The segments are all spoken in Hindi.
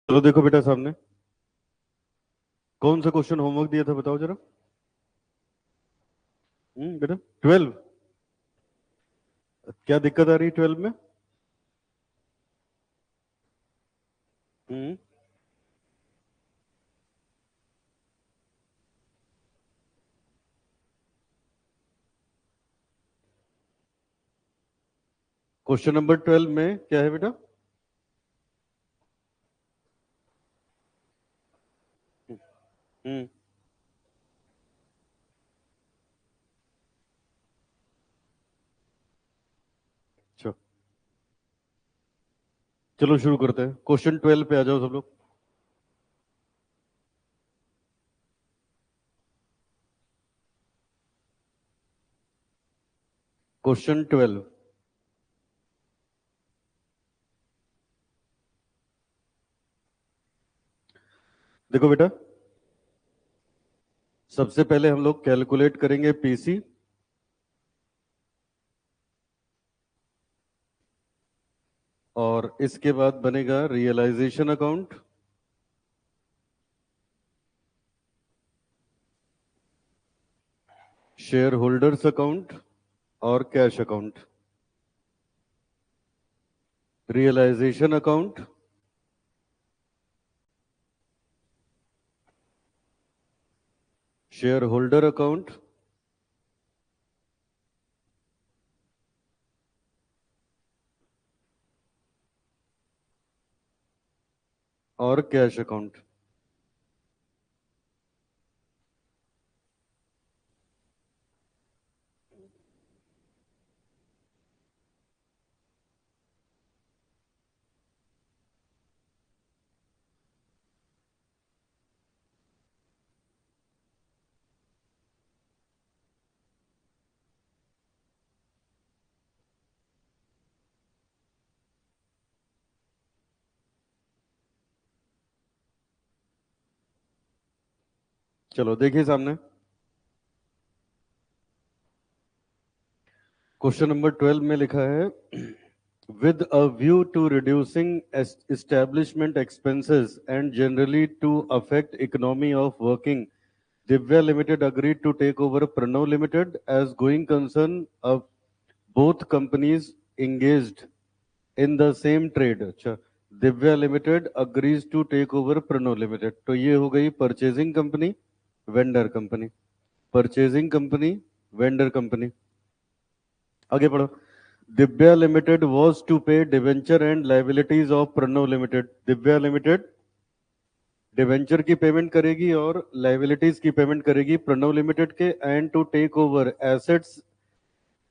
चलो देखो बेटा सामने कौन सा क्वेश्चन होमवर्क दिया था बताओ जरा। बेटा 12। क्या दिक्कत आ रही 12 में? हम्म क्वेश्चन नंबर 12 में क्या है बेटा? हम्म अच्छा, चलो शुरू करते हैं। क्वेश्चन 12 पे आ जाओ सब लोग। क्वेश्चन 12। देखो बेटा, सबसे पहले हम लोग कैलकुलेट करेंगे पीसी, और इसके बाद बनेगा realisation account, share holders account और cash account. Realisation account, share holder account और कैश अकाउंट। चलो देखिए सामने, क्वेश्चन नंबर 12 में लिखा है with a view to reducing establishment expenses and generally to affect economy of working, Divya Limited agreed to take over Pranav Limited as going concern of both companies engaged in the same trade। अच्छा, Divya limited agrees to take over Pranav limited, तो ये हो गई purchasing company, vendor company. Purchasing company, vendor company. आगे पढ़ो। Divya limited was to pay debenture and liabilities of Pranav limited. Divya limited debenture की पेमेंट करेगी और लाइबिलिटीज की पेमेंट करेगी प्रणव लिमिटेड के, and to take over assets,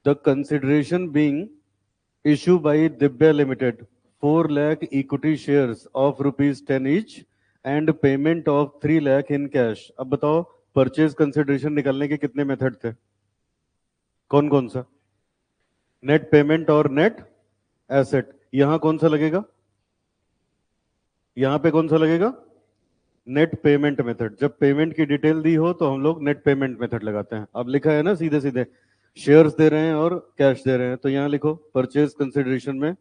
the consideration being issue by Divya limited 4 lakh equity shares of ₹10 each and payment of 3 lakh in cash. अब बताओ परचेज कंसिडरेशन निकालने के कितने मेथड थे? कौन कौन सा? नेट पेमेंट और नेट एसेट। यहां कौन सा लगेगा? यहां पे कौन सा लगेगा? Net payment method. जब पेमेंट की डिटेल दी हो तो हम लोग नेट पेमेंट मेथड लगाते हैं। अब लिखा है ना सीधे सीधे, शेयर्स दे रहे हैं और कैश दे रहे हैं, तो यहां लिखो परचेज कंसिडरेशन में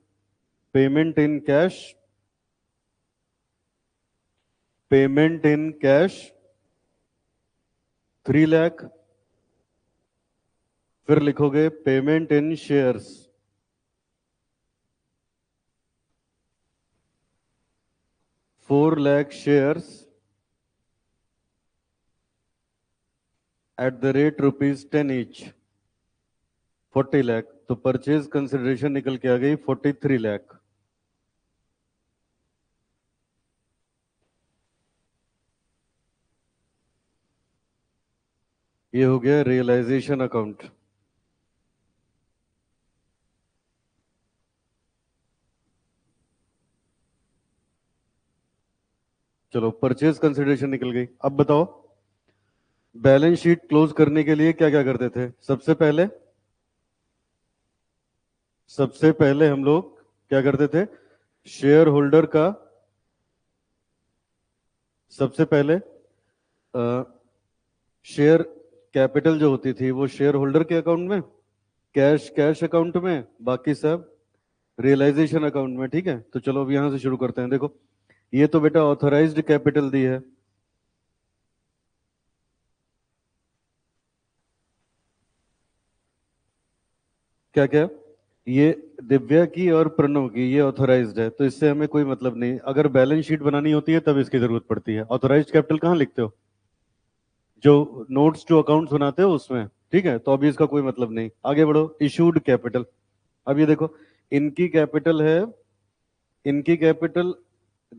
payment in cash, payment in cash 3 lakh, फिर लिखोगे payment in shares 4 lakh shares at the rate ₹10 each, 40 lakh. तो परचेज कंसिडरेशन निकल के आ गई 43 लाख। ये हो गया रियलाइजेशन अकाउंट। चलो परचेज कंसिडरेशन निकल गई। अब बताओ बैलेंस शीट क्लोज करने के लिए क्या क्या करते थे? सबसे पहले हम लोग क्या करते थे? शेयर होल्डर का, सबसे पहले शेयर कैपिटल जो होती थी वो शेयर होल्डर के अकाउंट में, कैश कैश अकाउंट में, बाकी सब रियलाइजेशन अकाउंट में। ठीक है, तो चलो अब यहां से शुरू करते हैं। देखो ये तो बेटा ऑथराइज्ड कैपिटल दी है। क्या क्या? ये दिव्या की और प्रणव की ये ऑथराइज्ड है, तो इससे हमें कोई मतलब नहीं। अगर बैलेंस शीट बनानी होती है तब इसकी जरूरत पड़ती है। ऑथराइज्ड कैपिटल कहाँ लिखते हो? जो नोट्स टू अकाउंट्स बनाते हो उसमें। ठीक है, तो अभी इसका कोई मतलब नहीं। आगे बढ़ो। Issued capital. अब ये देखो, इनकी कैपिटल है, इनकी कैपिटल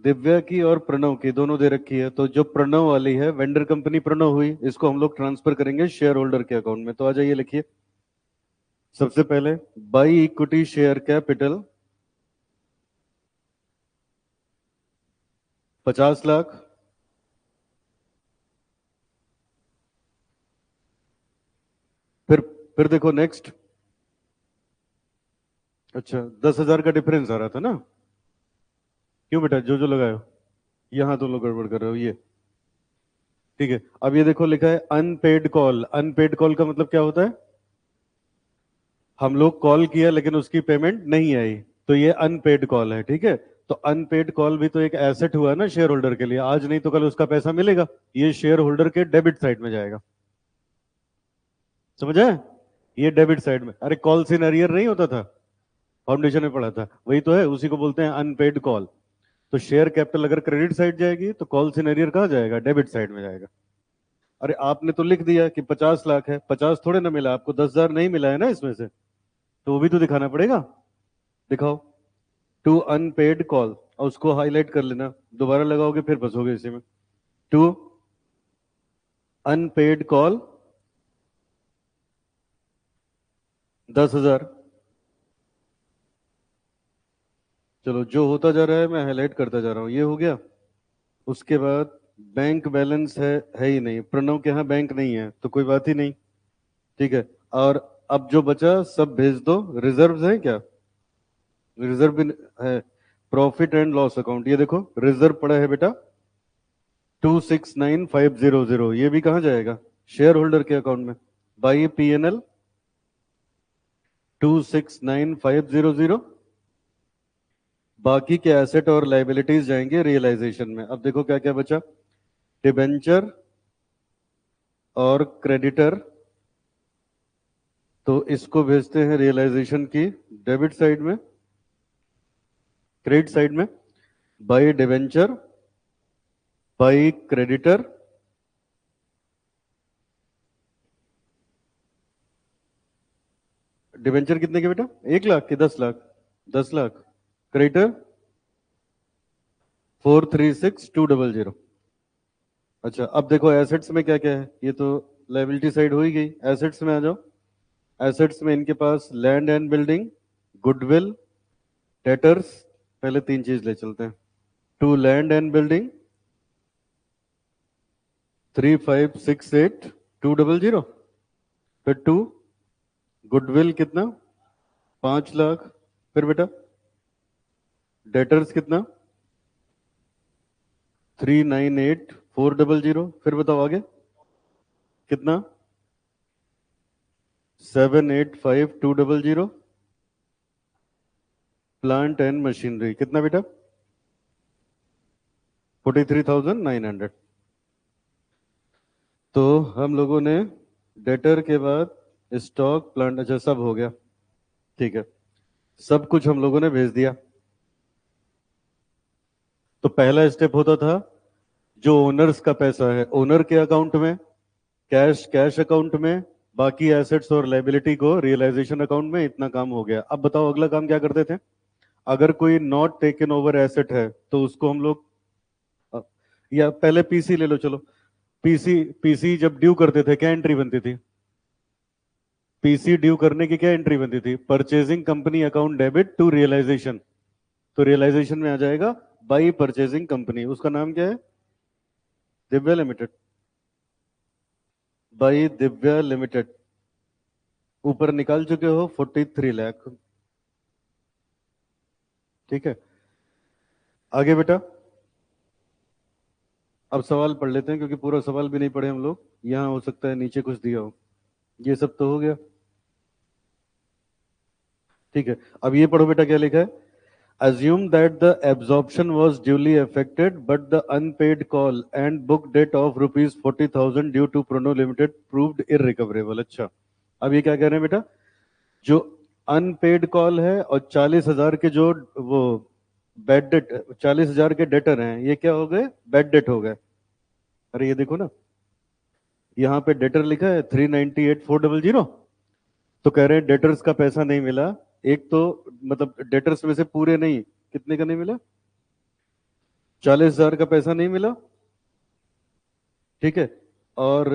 दिव्या की और प्रणव की दोनों दे रखी है। तो जो प्रणव वाली है, वेंडर कंपनी प्रणव हुई, इसको हम लोग ट्रांसफर करेंगे शेयर होल्डर के अकाउंट में। तो आ जाइए, लिखिए। सबसे पहले by equity share capital 50 lakh. फिर फिर देखो नेक्स्ट। अच्छा, 10,000 का डिफरेंस आ रहा था ना? क्यों बेटा, जो जो लगाए हो यहाँ तुम लोग गड़बड़ कर रहे हो ये। ठीक है, अब ये देखो लिखा है अनपेड कॉल। अनपेड कॉल का मतलब क्या होता है? हम लोग कॉल किया लेकिन उसकी पेमेंट नहीं आई, तो ये अनपेड कॉल है। ठीक है, तो अनपेड कॉल भी तो एक एसेट हुआ ना शेयर होल्डर के लिए। आज नहीं तो कल उसका पैसा मिलेगा, ये शेयर होल्डर के डेबिट साइड में जाएगा। समझ आए? ये डेबिट साइड में। अरे कॉल इन अरियर नहीं होता था, फाउंडेशन में पढ़ा था, वही तो है, उसी को बोलते हैं अनपेड कॉल। तो शेयर कैपिटल अगर क्रेडिट साइड जाएगी तो कॉल इन अरियर कहाँ जाएगा? डेबिट साइड में जाएगा। अरे आपने तो लिख दिया कि 50 लाख है, 50 थोड़े ना मिला आपको, 10,000 नहीं मिला है ना इसमें से, तो वो भी तो दिखाना पड़ेगा। दिखाओ। टू अनपेड कॉल, और उसको हाईलाइट कर लेना, दोबारा लगाओगे फिर फंसोगे इसी में। To unpaid call 10,000। चलो, जो होता जा रहा है मैं हाईलाइट करता जा रहा हूँ, ये हो गया। उसके बाद बैंक बैलेंस है ही नहीं, प्रणव के यहाँ बैंक नहीं है, तो कोई बात ही नहीं। ठीक है, और अब जो बचा सब भेज दो। रिजर्व्स है क्या? रिजर्व भी है। प्रॉफिट एंड लॉस अकाउंट, ये देखो रिजर्व पड़ा है बेटा 269500। ये भी कहाँ जाएगा? शेयर होल्डर के अकाउंट में। By PNL 269500। बाकी के एसेट और लाइबिलिटीज जाएंगे रियलाइजेशन में। अब देखो क्या क्या बचा। डिबेंचर और क्रेडिटर, तो इसको भेजते हैं रियलाइजेशन की डेबिट साइड में, क्रेडिट साइड में। By debenture, by creditor. Debenture कितने के बेटा? 1 लाख के 10 लाख? 10 लाख। क्रेडिटर 436,200। अच्छा, अब देखो एसेट्स में क्या क्या है। ये तो लाइबिलिटी साइड हो ही गई, एसेट्स में आ जाओ। एसेट्स में इनके पास land and building, goodwill, debtors. पहले तीन चीज ले चलते हैं। To land and building 3568,200। फिर टू गुडविल कितना? 5 लाख। फिर बेटा डेटर्स कितना? 398,400। फिर बताओ आगे कितना? 785,200। प्लांट एंड मशीनरी कितना बेटा? 43,900। तो हम लोगों ने डेटर के बाद स्टॉक, प्लांट, अच्छा सब हो गया। ठीक है, सब कुछ हम लोगों ने भेज दिया। तो पहला स्टेप होता था, जो ओनर्स का पैसा है ओनर के अकाउंट में, कैश कैश अकाउंट में, बाकी एसेट्स और लाइबिलिटी को रियलाइजेशन अकाउंट में। इतना काम हो गया। अब बताओ अगला काम क्या करते थे। अगर कोई नॉट टेकन ओवर एसेट है तो उसको हम लोग अ, या पहले पीसी ले लो चलो। पीसी पीसी जब ड्यू करते थे क्या एंट्री बनती थी? पीसी ड्यू करने की क्या एंट्री बनती थी? Purchasing company account debit to realisation. तो रियलाइजेशन में आ जाएगा बाई परचेजिंग कंपनी, उसका नाम क्या है? Divya limited. By Divya limited. ऊपर निकाल चुके हो 43 लाख। ठीक है, आगे बेटा। अब सवाल पढ़ लेते हैं, क्योंकि पूरा सवाल भी नहीं पढ़े हम लोग, यहाँ हो सकता है नीचे कुछ दिया हो। ये सब तो हो गया। ठीक है, अब ये पढ़ो बेटा क्या लिखा है। Assume that the absorption was duly effected, but the unpaid call and book debt of rupees 40,000 due to Prono Limited proved irrecoverable. अच्छा, अब ये क्या कह रहे हैं बेटा? जो अनपेड कॉल है और 40,000 के जो वो बैड डेट, 40,000 के डेटर हैं, ये क्या हो गए? बैड डेट हो गए। अरे ये देखो ना, यहाँ पे डेटर लिखा है 398,400। तो कह रहे हैं डेटर्स का पैसा नहीं मिला। एक तो मतलब डेटर्स में से पूरे नहीं, कितने का नहीं मिला? 40,000 का पैसा नहीं मिला, ठीक है। और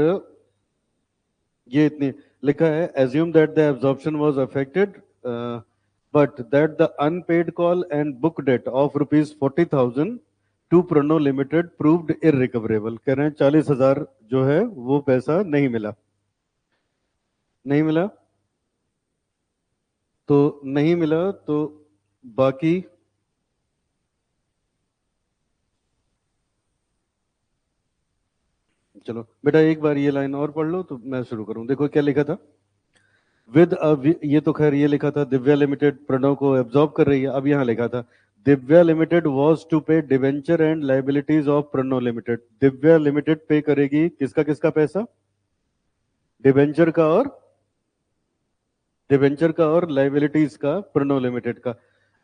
ये इतनी लिखा है, assume that the absorption was affected, but that the unpaid call and book debt of rupees 40,000 to Prono Limited proved irrecoverable। कह रहे हैं 40,000 जो है वो पैसा नहीं मिला, नहीं मिला। तो नहीं मिला तो बाकी चलो बेटा एक बार ये लाइन और पढ़ लो तो मैं शुरू करूं। देखो क्या लिखा था, विद ये तो खैर ये लिखा था दिव्या लिमिटेड प्रणव को एब्जॉर्ब कर रही है। अब यहाँ लिखा था Divya limited was to pay debenture and liabilities of Pranav limited. Divya limited pay करेगी किसका किसका पैसा? डिवेंचर का और लाइबिलिटीज का प्रणव लिमिटेड का।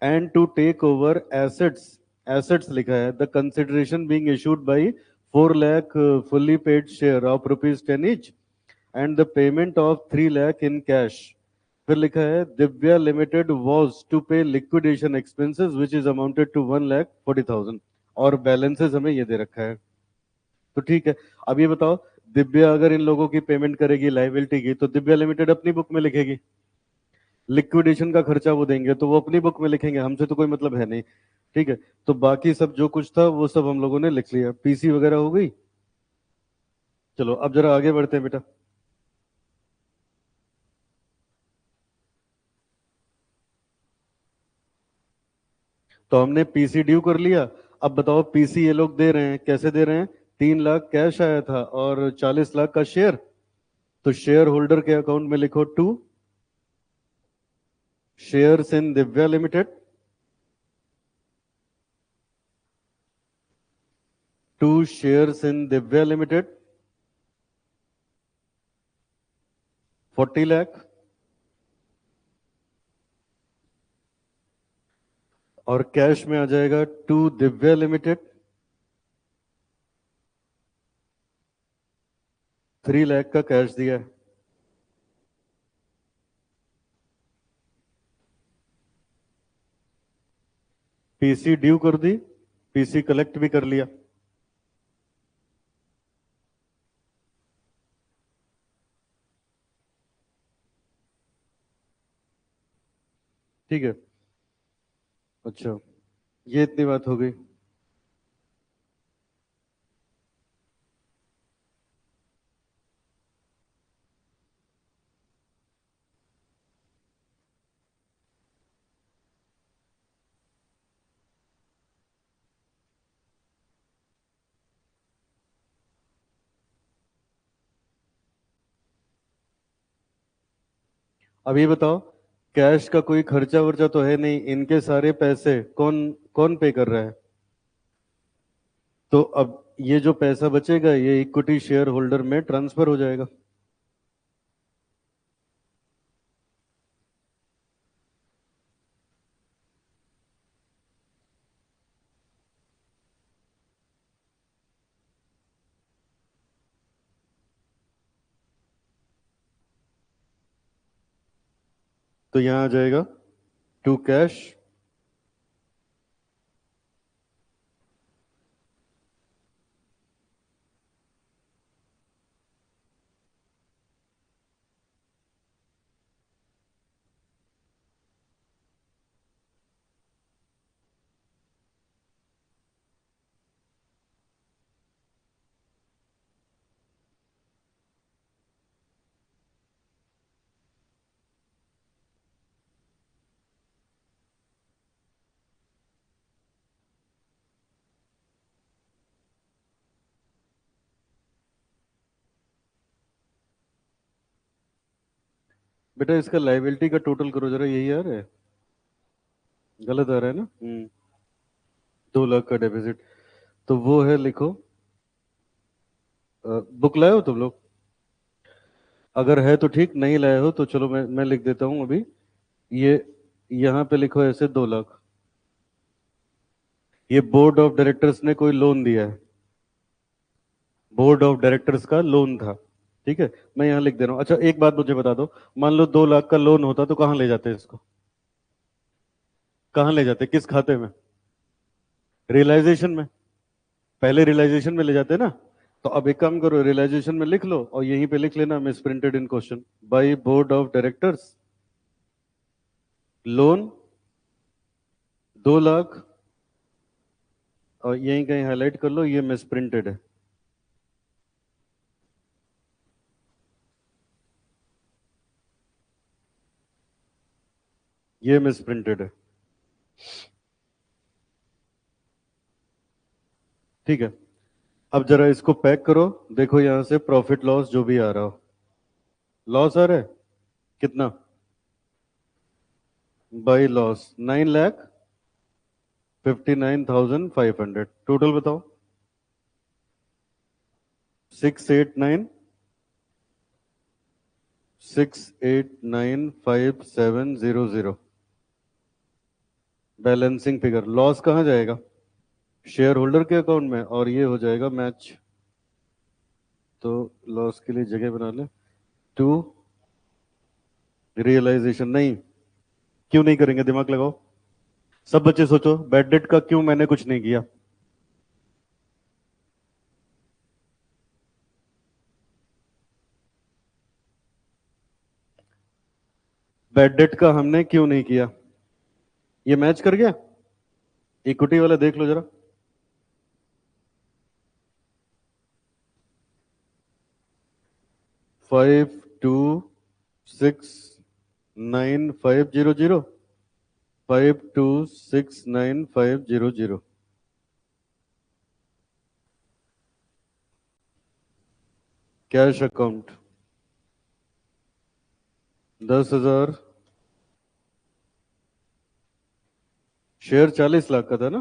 And to take over assets, assets लिखा है the consideration being issued by 4 lakh fully paid share of rupees 10 each and the payment of 3 lakh in cash. फिर लिखा है Divya limited was to pay liquidation expenses which is amounted to 1,40,000 और बैलेंसेस हमें ये दे रखा है। तो ठीक है, अब ये बताओ दिव्या अगर इन लोगों की पेमेंट करेगी लाइबिलिटी की तो दिव्या लिमिटेड अपनी बुक में लिखेगी, लिक्विडेशन का खर्चा वो देंगे तो वो अपनी बुक में लिखेंगे, हमसे तो कोई मतलब है नहीं। ठीक है, तो बाकी सब जो कुछ था वो सब हम लोगों ने लिख लिया, पीसी वगैरह हो गई। चलो अब जरा आगे बढ़ते हैं बेटा। तो हमने पीसी ड्यू कर लिया। अब बताओ पीसी ये लोग दे रहे हैं, कैसे दे रहे हैं? 3 लाख कैश आया था और 40 लाख का शेयर। तो शेयर होल्डर के अकाउंट में लिखो to shares in Divya limited, to shares in Divya limited 40 lakh, और कैश में आ जाएगा टू दिव्या लिमिटेड 3 लाख का कैश दिया है। पीसी ड्यू कर दी, पीसी कलेक्ट भी कर लिया। ठीक है, अच्छा ये इतनी बात हो गई। अब ये बताओ कैश का कोई खर्चा वर्चा तो है नहीं, इनके सारे पैसे कौन कौन पे कर रहा है? तो अब ये जो पैसा बचेगा ये इक्विटी शेयर होल्डर में ट्रांसफर हो जाएगा। तो यहां आ जाएगा टू कैश, बेटा इसका लाइबिलिटी का टोटल करो जरा, यही यार है। गलत आ रहा है ना। 2 लाख का डेफिसिट, तो वो है, लिखो। बुक लाए हो तुम लोग? अगर है तो ठीक, नहीं लाए हो तो चलो मैं लिख देता हूँ अभी। ये यहाँ पे लिखो ऐसे, 2 लाख। ये बोर्ड ऑफ डायरेक्टर्स ने कोई लोन दिया है, बोर्ड ऑफ डायरेक्टर्स का लोन था। ठीक है, मैं यहाँ लिख दे रहा हूँ। अच्छा एक बात मुझे बता दो, मान लो 2 लाख का लोन होता तो कहाँ ले जाते इसको? कहाँ ले जाते, किस खाते में? रियलाइजेशन में। पहले रियलाइजेशन में ले जाते ना। तो अब एक काम करो, रियलाइजेशन में लिख लो और यहीं पे लिख लेना, miss printed in question, by board of directors loan 2 lakh, और यहीं कहीं हाईलाइट कर लो, ये मिस प्रिंटेड है। ये मिस प्रिंटेड है। ठीक है, अब जरा इसको पैक करो। देखो यहां से प्रॉफिट लॉस जो भी आ रहा हो, लॉस आ रहा है कितना? बाई लॉस 9,59,500, टोटल बताओ। 689,689,5700 बैलेंसिंग फिगर। लॉस कहाँ जाएगा? शेयर होल्डर के अकाउंट में, और ये हो जाएगा मैच। तो लॉस के लिए जगह बना ले, टू रियलाइजेशन। नहीं, क्यों नहीं करेंगे, दिमाग लगाओ। सब बच्चे सोचो, बैड डेट का क्यों मैंने कुछ नहीं किया? बैड डेट का हमने क्यों नहीं किया? ये मैच कर गया? इक्विटी वाला देख लो जरा। 5269,500, 5269,500। Cash account 10,000। शेयर 40 लाख का था ना,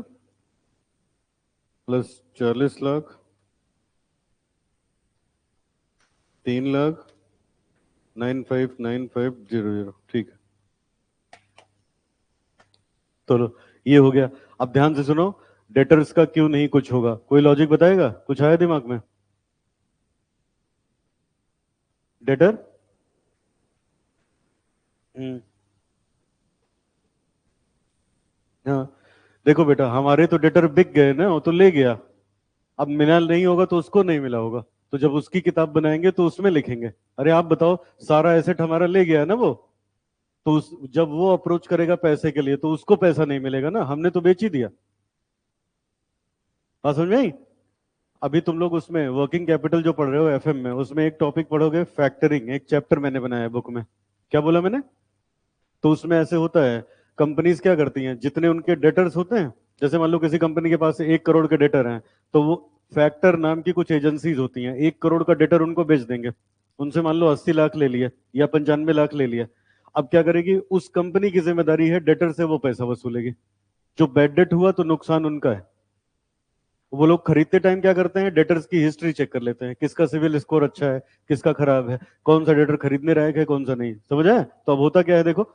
प्लस 40 लाख, 3 लाख, 959500। ठीक है, चलो ये हो गया। अब ध्यान से सुनो, डेटर्स का क्यों नहीं कुछ होगा, कोई लॉजिक बताएगा? कुछ आया दिमाग में? डेटर। हम्म। हाँ, देखो बेटा, हमारे तो डेटर बिक गए ना, वो तो ले गया। अब मिला नहीं होगा तो उसको नहीं मिला होगा, तो जब उसकी किताब बनाएंगे तो उसमें लिखेंगे। अरे आप बताओ, सारा एसेट हमारा ले गया है ना वो, तो जब वो अप्रोच करेगा पैसे के लिए तो उसको पैसा नहीं मिलेगा ना, हमने तो बेच ही दिया। बात समझ में आई? अभी तुम लोग उसमें वर्किंग कैपिटल जो पढ़ रहे हो एफएम में, उसमें एक टॉपिक पढ़ोगे फैक्टरिंग, एक चैप्टर मैंने बनाया है बुक में। क्या बोला मैंने? तो उसमें ऐसे होता है, कंपनीज क्या करती हैं, जितने उनके डेटर्स होते हैं, जैसे मान लो किसी कंपनी के पास 1 करोड़ के डेटर हैं, तो वो फैक्टर नाम की कुछ एजेंसीज होती हैं, 1 करोड़ का डेटर उनको बेच देंगे। उनसे मान लो 80 लाख ले लिया या 95 लाख ले लिया। अब क्या करेगी, उस कंपनी की जिम्मेदारी है डेटर से वो पैसा वसूलेगी। जो बैड डेट हुआ तो नुकसान उनका है। वो लोग खरीदते टाइम क्या करते हैं, डेटर्स की हिस्ट्री चेक कर लेते हैं, किसका सिविल स्कोर अच्छा है, किसका खराब है, कौन सा डेटर खरीदने लायक है, कौन सा नहीं। समझ आया? तो अब होता क्या है, देखो,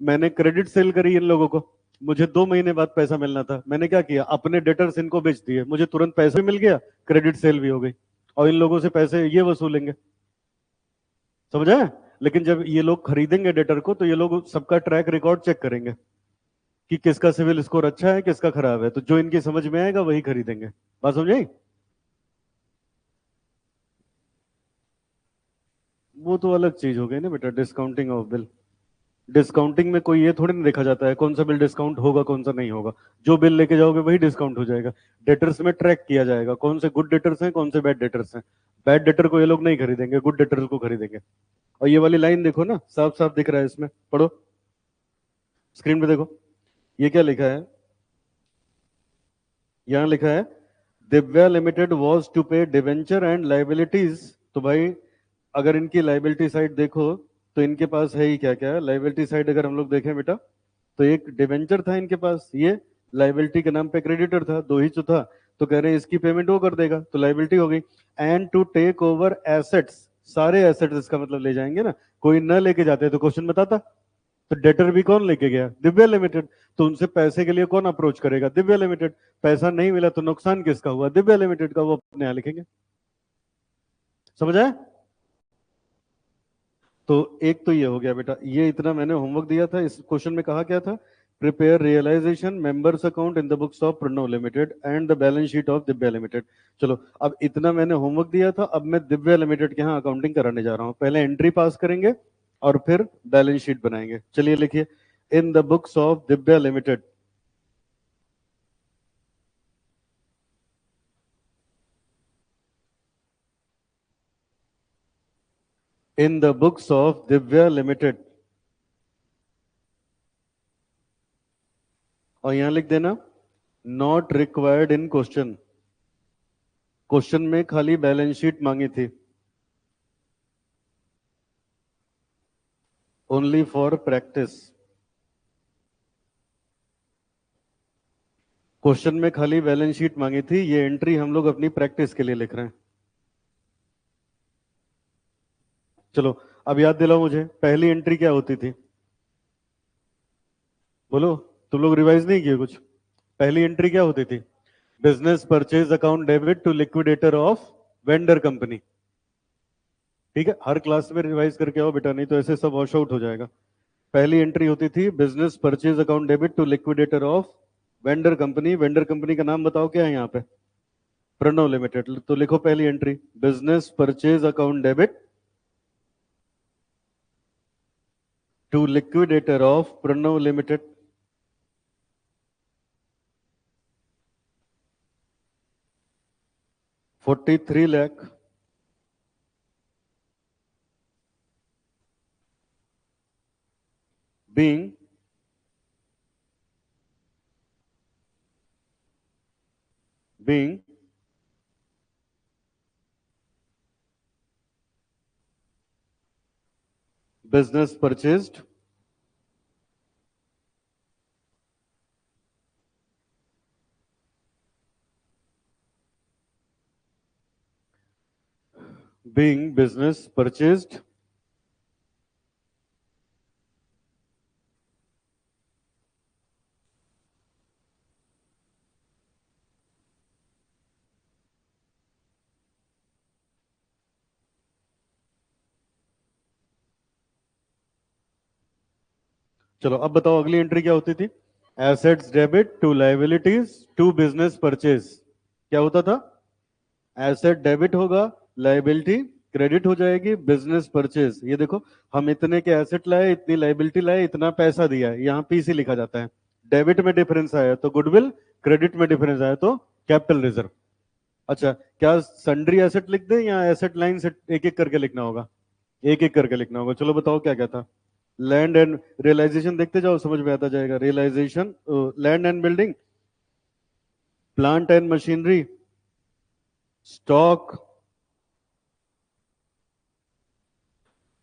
मैंने क्रेडिट सेल करी इन लोगों को, मुझे 2 महीने बाद पैसा मिलना था, मैंने क्या किया, अपने डेटर्स इनको बेच दिए, मुझे तुरंत पैसे भी मिल गया, क्रेडिट सेल भी हो गई, और इन लोगों से पैसे ये वसूलेंगे। समझ आया? लेकिन जब ये लोग खरीदेंगे डेटर को, तो ये लोग सबका ट्रैक रिकॉर्ड चेक करेंगे कि किसका सिविल स्कोर अच्छा है, किसका खराब है, तो जो इनकी समझ में आएगा वही खरीदेंगे। बात समझ आई? वो तो अलग चीज हो गई ना बेटा, डिस्काउंटिंग ऑफ बिल। डिस्काउंटिंग में कोई ये थोड़ी ना देखा जाता है कौन सा बिल डिस्काउंट होगा कौन सा नहीं होगा। जो बिल लेके जाओगे वही डिस्काउंट हो जाएगा। डेटर्स में ट्रैक किया जाएगा कौन से गुड डेटर्स हैं, कौन से बैड डेटर्स हैं। बैड डेटर को ये लोग नहीं खरीदेंगे, गुड डेटर्स को खरीदेंगे। और ये वाली लाइन देखो ना, साफ साफ दिख रहा है इसमें, पढ़ो, स्क्रीन पे देखो। ये क्या लिखा है? यहाँ लिखा है, Divya limited was to pay debenture and liabilities. तो भाई, अगर इनकी लाइबिलिटी साइड देखो, तो इनके पास है ही क्या क्या, लाइबिलिटी साइड अगर हम लोग देखें बेटा, तो एक डिवेंचर था इनके पास, ये लाइबिलिटी के नाम पे क्रेडिटर था, दो ही तो था, तो कह रहे हैं इसकी पेमेंट वो कर देगा, तो लाइबिलिटी हो गई। And to take over assets, सारे एसेट्स इसका मतलब ले जाएंगे ना, कोई न लेके जाते तो क्वेश्चन बताता। तो डेटर भी कौन लेके गया? दिव्या लिमिटेड। तो उनसे पैसे के लिए कौन अप्रोच करेगा? दिव्या लिमिटेड। पैसा नहीं मिला तो नुकसान किसका हुआ? दिव्या लिमिटेड का, वो अपने यहां लिखेंगे। समझ आया? तो एक तो ये हो गया बेटा, ये इतना मैंने होमवर्क दिया था। इस क्वेश्चन में कहा क्या था? Prepare realisation members account in the books of Pranav limited and the balance sheet of Divya limited. चलो, अब इतना मैंने होमवर्क दिया था, अब मैं दिव्या लिमिटेड के यहाँ अकाउंटिंग कराने जा रहा हूँ। पहले एंट्री पास करेंगे और फिर बैलेंस शीट बनाएंगे। चलिए लिखिए, इन the books of Divya limited, in the books of Divya limited, और यहां लिख देना not required in question. Question में खाली बैलेंस शीट मांगी थी, ओनली फॉर प्रैक्टिस। क्वेश्चन में खाली बैलेंस शीट मांगी थी, ये एंट्री हम लोग अपनी प्रैक्टिस के लिए लिख रहे हैं। चलो, अब याद दिलाओ मुझे, पहली एंट्री क्या होती थी? बोलो, तुम लोग रिवाइज नहीं किए कुछ? पहली एंट्री क्या होती थी? Business purchase account debit to liquidator of vendor company. ठीक है, हर क्लास में रिवाइज करके आओ बेटा, नहीं तो ऐसे सब वॉश आउट हो जाएगा। पहली एंट्री होती थी business purchase account debit to liquidator of vendor company. Vendor company का नाम बताओ क्या है यहाँ पे? प्रणव लिमिटेड। तो लिखो पहली entry, business purchase account debit to liquidator of Pranav limited. 43 lakh being business purchased being business purchased चलो अब बताओ अगली एंट्री क्या होती थी? Assets debit to liabilities to business purchase. क्या होता था? एसेट डेबिट होगा, लाइबिलिटी क्रेडिट हो जाएगी, बिजनेस परचेज। ये देखो, हम इतने के एसेट लाए, इतनी लाइबिलिटी लाए, इतना पैसा दिया है, यहाँ पीसी लिखा जाता है। डेबिट में डिफरेंस आया तो गुडविल, क्रेडिट में डिफरेंस आया तो कैपिटल रिजर्व। अच्छा, क्या सन्ड्री एसेट लिख दे या एसेट लाइन से एक एक करके लिखना होगा? एक एक करके लिखना होगा। चलो बताओ क्या क्या था? लैंड एंड रियलाइजेशन देखते जाओ, समझ में आता जाएगा। Realisation, land and building, plant and machinery, stock.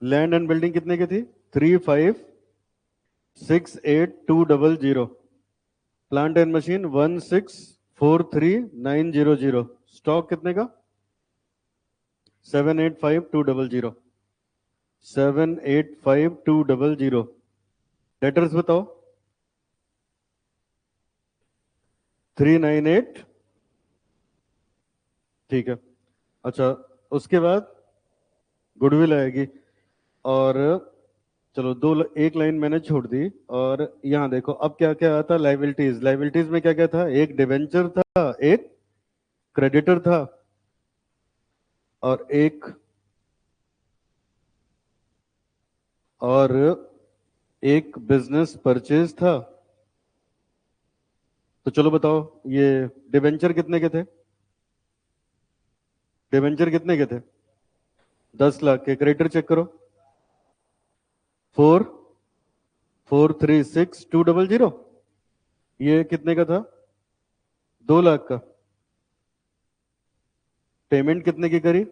Land and building कितने की थी? 3568,200। Plant and machine 1643,900। स्टॉक कितने का? 785,200। 785,200। डेटर्स बताओ? 398। ठीक है। अच्छा, उसके बाद गुडविल आएगी। और चलो एक लाइन मैंने छोड़ दी। और यहाँ देखो अब क्या क्या आता? लाइबिलिटीज। लाइबिलिटीज में क्या क्या था? एक डिवेंचर था, एक क्रेडिटर था, और और एक बिजनेस परचेज था। तो चलो बताओ, ये डिवेंचर कितने के थे? डिवेंचर कितने के थे? 10 लाख के। क्रेडिटर चेक करो, 4,436,200। ये कितने का था? 2 लाख का। पेमेंट कितने की करी?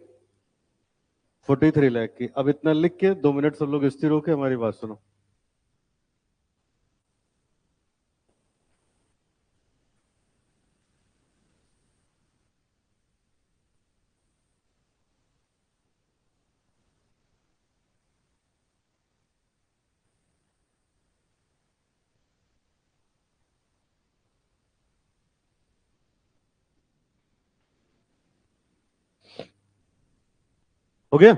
43 लाख की। अब इतना लिख के 2 मिनट सब लोग स्थिर होकर हमारी बात सुनो। हो गया?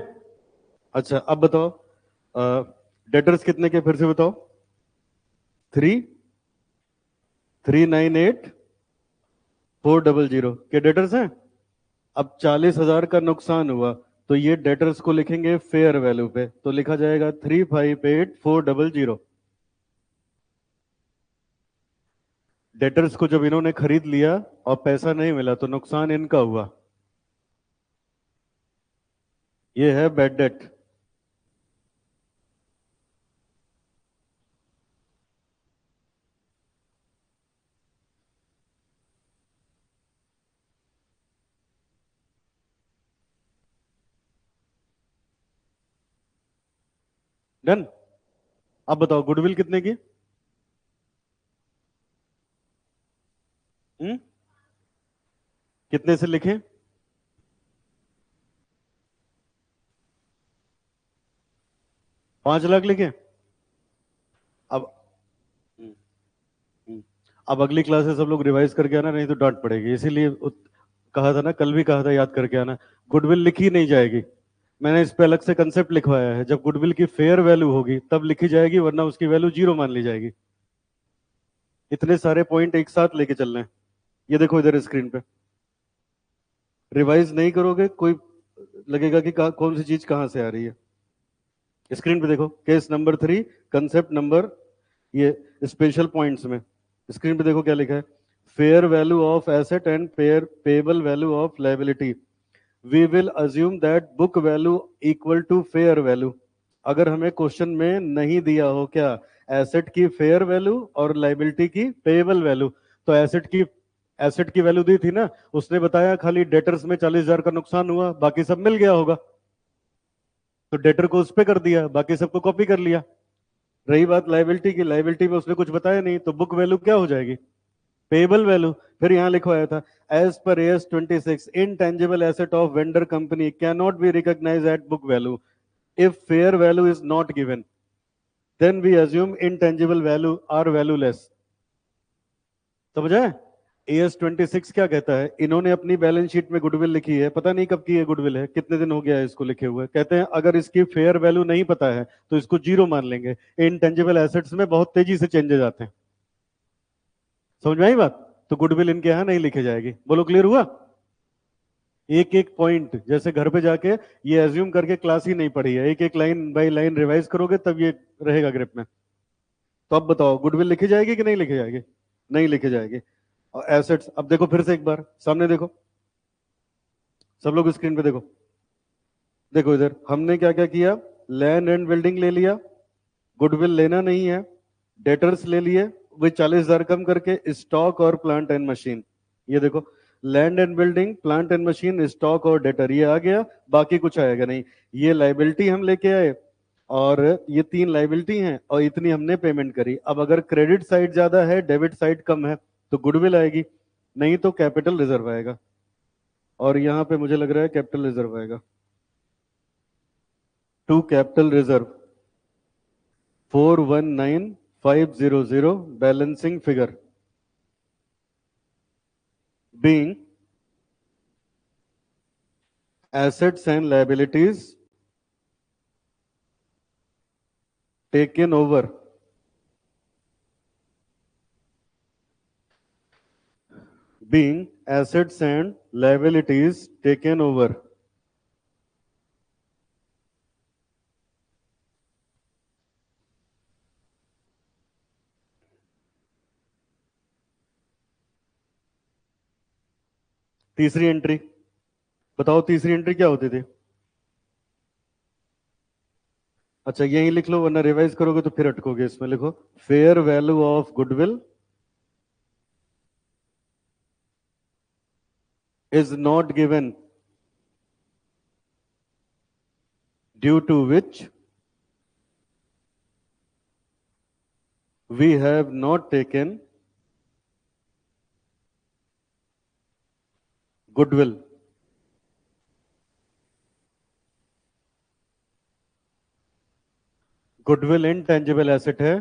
अच्छा अब बताओ, डेटर्स कितने के फिर से बताओ? 3,398,400 के डेटर्स हैं। अब 40,000 का नुकसान हुआ तो ये डेटर्स को लिखेंगे फेयर वैल्यू पे, तो लिखा जाएगा 358,400। डेटर्स को जब इन्होंने खरीद लिया और पैसा नहीं मिला तो नुकसान इनका हुआ, ये है बैड डेट। डन। अब बताओ गुडविल कितने की? हम्म? कितने से लिखें? 5 लाख लिखें? अब हम्म, हम्म। अब अगली क्लास से सब लोग रिवाइज करके आना, नहीं तो डांट पड़ेगी, इसीलिए कहा था ना, कल भी कहा था याद करके आना। गुडविल लिखी नहीं जाएगी, मैंने इस पे अलग से कंसेप्ट लिखवाया है। जब गुडविल की फेयर वैल्यू होगी तब लिखी जाएगी, वरना उसकी वैल्यू 0 मान ली जाएगी। इतने सारे पॉइंट एक साथ लेके चलने हैं। ये देखो इधर स्क्रीन पे, रिवाइज नहीं करोगे कोई लगेगा कि कौन सी चीज कहां से आ रही है। स्क्रीन पे देखो, केस नंबर 3, कंसेप्ट नंबर, ये स्पेशल पॉइंट्स में स्क्रीन पे देखो क्या लिखा है। Fair value of asset and payable value of liability, we will assume that book value equal to fair value. अगर हमें क्वेश्चन में नहीं दिया हो क्या, एसेट की फेयर वैल्यू और लायबिलिटी की पेएबल वैल्यू, तो एसेट की वैल्यू दी थी ना, उसने बताया खाली डेटर्स में 40,000 का नुकसान हुआ, बाकी सब मिल गया होगा, तो डेटर को उस पे कर दिया, बाकी सबको कॉपी कर लिया। रही बात लायबिलिटी की, लायबिलिटी में उसने कुछ बताया नहीं, तो बुक वैल्यू क्या हो जाएगी? Payable value. फिर यहां लिखवाया था, as per S 26 intangible asset of vendor company can not be recognise at book value if fair value is not given, then we assume intangible value are valueless. समझ आए? AS 26 क्या कहता है, इन्होंने अपनी बैलेंस शीट में गुडविल लिखी है, पता नहीं कब की है गुडविल है, कितने दिन हो गया है इसको लिखे हुए, कहते हैं अगर इसकी फेयर वैल्यू नहीं पता है तो इसको 0 मान लेंगे। इनटेंजिबल एसेट्स में बहुत तेजी से चेंजेस आते हैं। समझ में आई बात? तो गुडविल इनके यहां नहीं लिखे जाएगी। बोलो क्लियर हुआ? एक एक पॉइंट जैसे घर पे जाके ये एज्यूम करके क्लास ही नहीं पढ़ी है, एक एक लाइन बाय लाइन रिवाइज करोगे तब ये रहेगा ग्रिप में। तो अब बताओ गुडविल लिखी जाएगी कि नहीं लिखी जाएगी? नहीं लिखी जाएगी। और एसेट्स, अब देखो फिर से एक बार सामने देखो, सब लोग स्क्रीन पे देखो। देखो इधर हमने क्या क्या किया, लैंड एंड बिल्डिंग ले लिया, गुडविल लेना नहीं है, डेटर्स ले लिए वही 40,000 कम करके, स्टॉक और प्लांट एंड मशीन। ये देखो, land and building, plant and machine, stock और डेटर, ये आ गया, बाकी कुछ आएगा नहीं। ये लाइबिलिटी हम लेके आए, और ये 3 लाइबिलिटी हैं और इतनी हमने पेमेंट करी। अब अगर क्रेडिट साइड ज्यादा है डेबिट साइड कम है तो गुडविल आएगी, नहीं तो कैपिटल रिजर्व आएगा। और यहां पे मुझे लग रहा है कैपिटल रिजर्व आएगा, to capital reserve 419500 balancing figure being assets and liabilities taken over being assets and liabilities taken over। तीसरी एंट्री बताओ, तीसरी एंट्री क्या होती थी? अच्छा यही लिख लो, वरना रिवाइज करोगे तो फिर अटकोगे इसमें। लिखो, fair value of goodwill is not given due to which we have not taken goodwill। Goodwill intangible asset है,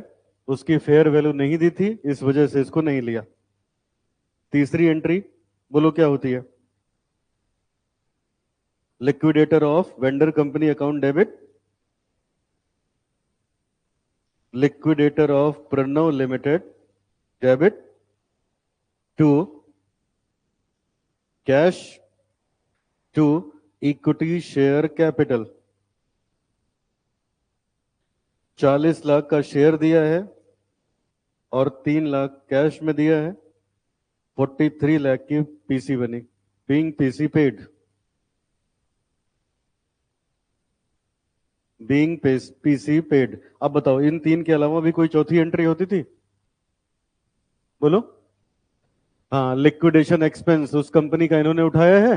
उसकी फेयर वैल्यू नहीं दी थी, इस वजह से इसको नहीं लिया। तीसरी एंट्री बोलो क्या होती है? Liquidator of vendor company account debit, liquidator of Pranav Limited debit to cash to equity share capital। 40 lakh का शेयर दिया है और 3 लाख कैश में दिया है। 43 लाख की पीसी बनी। Being PC paid, being PC paid. अब बताओ इन तीन के अलावा भी कोई चौथी एंट्री होती थी? बोलो। हाँ, लिक्विडेशन एक्सपेंस उस कंपनी का इन्होंने उठाया है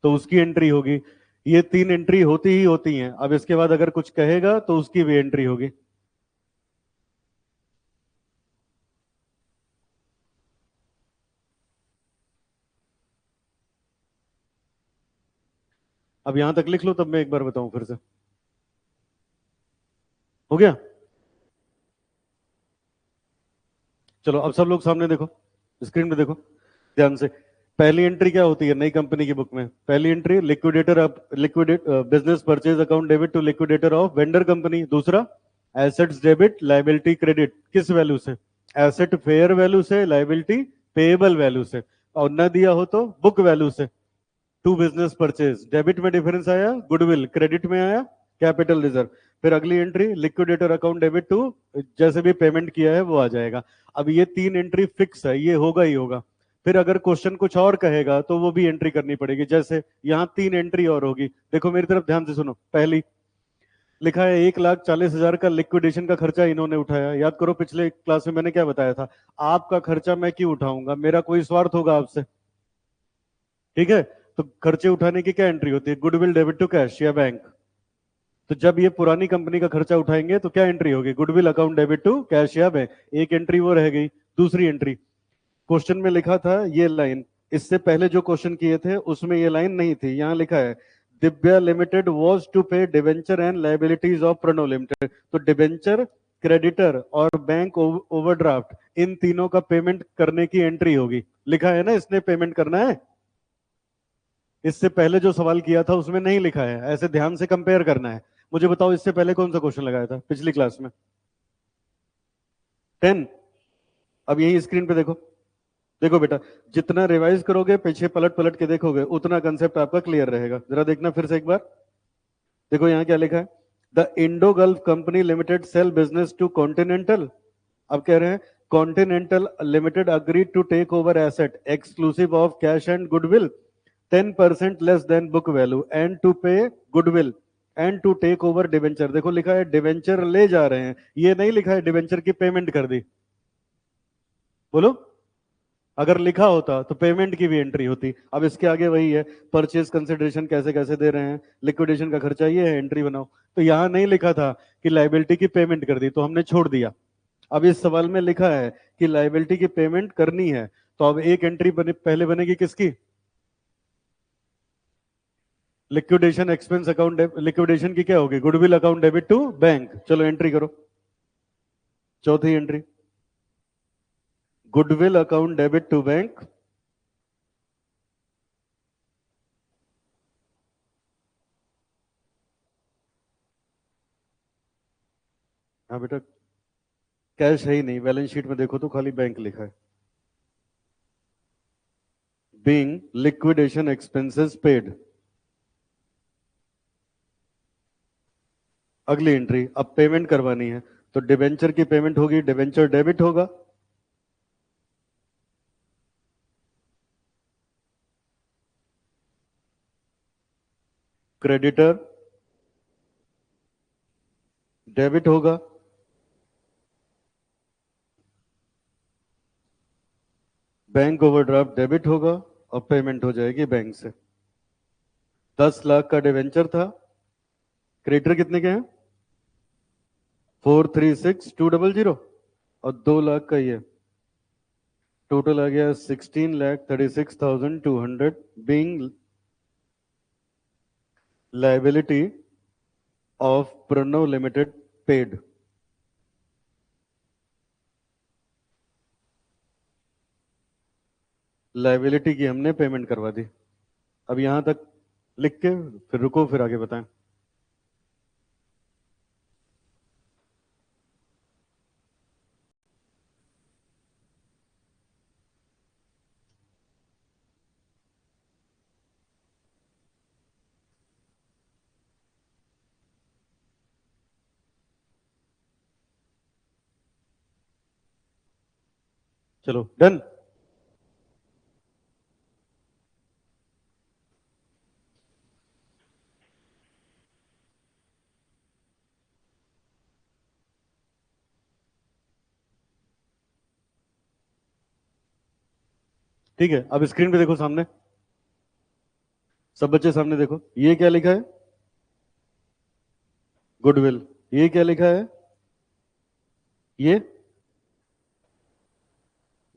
तो उसकी एंट्री होगी। ये तीन एंट्री होती ही होती हैं। अब इसके बाद अगर कुछ कहेगा तो उसकी भी एंट्री होगी। अब यहां तक लिख लो, तब मैं एक बार बताऊं फिर से। हो गया? चलो अब सब लोग सामने देखो, स्क्रीन पे देखो ध्यान से। पहली एंट्री क्या होती है नई कंपनी की बुक में? पहली entry liquidator liquidate business purchase account debit to liquidator of vendor company. दूसरा एसेट्स डेबिट लायबिलिटी क्रेडिट। किस वैल्यू से? एसेट फेयर वैल्यू से, लायबिलिटी पेएबल वैल्यू से, और न दिया हो तो बुक वैल्यू से। टू बिजनेस परचेज, डेबिट में डिफरेंस आया गुडविल, क्रेडिट में आया कैपिटल रिजर्व। फिर अगली entry liquidator account debit to, जैसे भी पेमेंट किया है वो आ जाएगा। अब ये तीन एंट्री फिक्स है, ये होगा ही होगा। फिर अगर क्वेश्चन कुछ और कहेगा तो वो भी एंट्री करनी पड़ेगी। जैसे यहाँ तीन एंट्री और होगी, देखो मेरी तरफ ध्यान से सुनो। पहली लिखा है 1,40,000 का लिक्विडेशन का खर्चा इन्होंने उठाया। याद करो पिछले क्लास में मैंने क्या बताया था, आपका खर्चा मैं क्यों उठाऊंगा, मेरा कोई स्वार्थ होगा आपसे, ठीक है? तो खर्चे उठाने की क्या एंट्री होती है? गुडविल डेबिट टू कैश या बैंक। तो जब ये पुरानी कंपनी का खर्चा उठाएंगे तो क्या एंट्री होगी? Goodwill account debit to cash या बैंक। एक एंट्री वो रह गई। दूसरी एंट्री, क्वेश्चन में लिखा था ये लाइन, इससे पहले जो क्वेश्चन किए थे उसमें ये लाइन नहीं थी। यहां लिखा है Divya limited was to pay debenture and liabilities of Pranav limited. तो डिवेंचर, क्रेडिटर और बैंक ओवरड्राफ्ट, इन तीनों का पेमेंट करने की एंट्री होगी। लिखा है ना इसने पेमेंट करना है। इससे पहले जो सवाल किया था उसमें नहीं लिखा है, ऐसे ध्यान से कंपेयर करना है। मुझे बताओ इससे पहले कौन सा क्वेश्चन लगाया था पिछली क्लास में? 10। अब यही स्क्रीन पे देखो। देखो बेटा, जितना रिवाइज करोगे, पीछे पलट पलट के देखोगे, उतना कंसेप्ट आपका क्लियर रहेगा। जरा देखना फिर से एक बार। देखो यहाँ क्या लिखा है, the Indo Gulf company limited sell business to continental. अब कह रहे हैं continental limited agree to take over asset exclusive of cash and goodwill 10% less than book value and to pay goodwill and to take over debenture. देखो लिखा है डिवेंचर ले जा रहे हैं, ये नहीं लिखा है डिवेंचर की पेमेंट कर दी। बोलो। अगर लिखा होता तो पेमेंट की भी एंट्री होती। अब इसके आगे वही है, परचेज कंसिडरेशन कैसे कैसे दे रहे हैं, लिक्विडेशन का खर्चा ये है, एंट्री बनाओ। तो यहां नहीं लिखा था कि लाइबिलिटी की पेमेंट कर दी तो हमने छोड़ दिया। अब इस सवाल में लिखा है कि लाइबिलिटी की पेमेंट करनी है, तो अब एक एंट्री पहले बनेगी किसकी? लिक्विडेशन एक्सपेंस अकाउंट, लिक्विडेशन की क्या होगी? Goodwill account debit to bank. चलो एंट्री करो। चौथी entry goodwill account debit to bank. हाँ बेटा, कैश है ही नहीं, बैलेंस शीट में देखो तो खाली बैंक लिखा है। Being liquidation expenses paid. अगली एंट्री, अब पेमेंट करवानी है तो डिबेंचर की पेमेंट होगी, डिबेंचर डेबिट होगा। क्रेडिटर डेबिट होगा। बैंक ओवरड्राफ्ट डेबिट होगा और पेमेंट हो जाएगी बैंक से। 10 लाख का डिवेंचर था। क्रेडिटर कितने के हैं? 436,200 और 2 लाख का ये, टोटल आ गया 16,36,200 being liability of Pranav limited paid. Liability की हमने पेमेंट करवा दी। अब यहां तक लिख के फिर रुको, फिर आगे बताएं। चलो डन। ठीक है, अब स्क्रीन पे देखो सामने, सब बच्चे सामने देखो, ये क्या लिखा है? गुडविल। ये क्या लिखा है? ये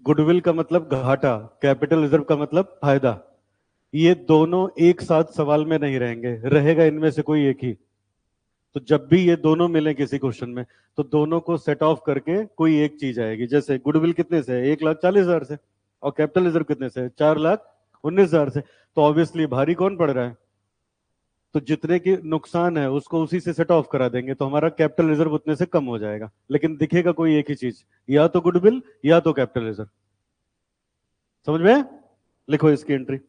गुडविल का मतलब घाटा, कैपिटल रिजर्व का मतलब फायदा। ये दोनों एक साथ सवाल में नहीं रहेंगे, रहेगा इनमें से कोई एक ही। तो जब भी ये दोनों मिले किसी क्वेश्चन में, तो दोनों को सेट ऑफ करके कोई एक चीज आएगी। जैसे गुडविल कितने से है? 1,40,000 से। और कैपिटल रिजर्व कितने से है? 4,19,000 से। तो ऑब्वियसली भारी कौन पड़ रहा है? तो जितने की नुकसान है उसको उसी से सेट ऑफ करा देंगे, तो हमारा कैपिटल रिजर्व उतने से कम हो जाएगा। लेकिन दिखेगा कोई एक ही चीज, या तो गुडविल या तो कैपिटल रिजर्व। समझ में? लिखो इसकी एंट्री।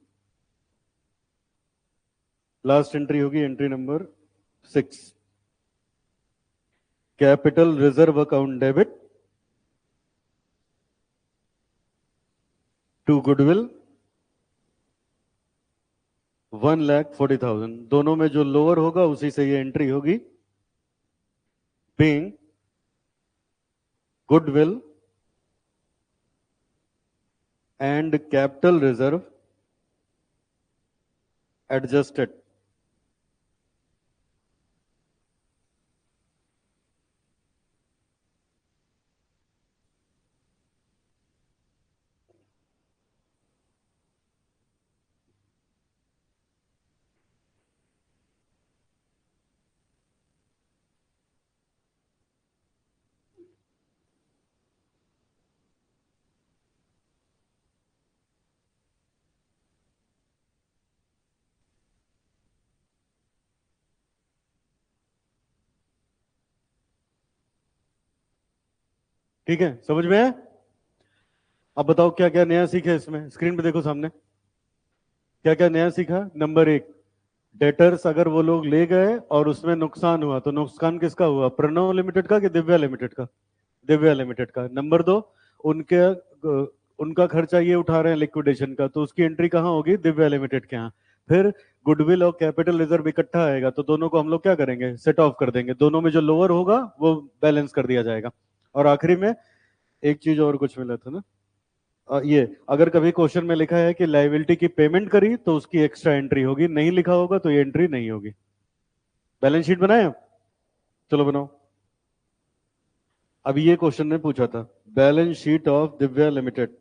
लास्ट एंट्री होगी entry number 6। Capital reserve account debit to goodwill 1,40,000। दोनों में जो लोअर होगा उसी से ये एंट्री होगी। Being goodwill and capital reserve adjusted. ठीक है, समझ में है? अब बताओ क्या क्या नया सीखा इसमें, स्क्रीन पे देखो सामने। क्या क्या नया सीखा? नंबर एक, डेटर्स अगर वो लोग ले गए और उसमें नुकसान हुआ, तो नुकसान किसका हुआ? प्रणव लिमिटेड का कि दिव्या लिमिटेड का? दिव्या लिमिटेड का। नंबर दो, उनके उनका खर्चा ये उठा रहे हैं लिक्विडेशन का, तो उसकी एंट्री कहाँ होगी? दिव्या लिमिटेड के यहाँ। फिर गुडविल और कैपिटल रिजर्व इकट्ठा आएगा, तो दोनों को हम लोग क्या करेंगे? सेट ऑफ कर देंगे। दोनों में जो लोअर होगा वो बैलेंस कर दिया जाएगा। और आखिरी में एक चीज और कुछ मिला था ना, ये अगर कभी क्वेश्चन में लिखा है कि लायबिलिटी की पेमेंट करी तो उसकी एक्स्ट्रा एंट्री होगी, नहीं लिखा होगा तो ये एंट्री नहीं होगी। बैलेंस शीट बनाए? चलो बनाओ। अब ये क्वेश्चन ने पूछा था, balance sheet of Divya limited.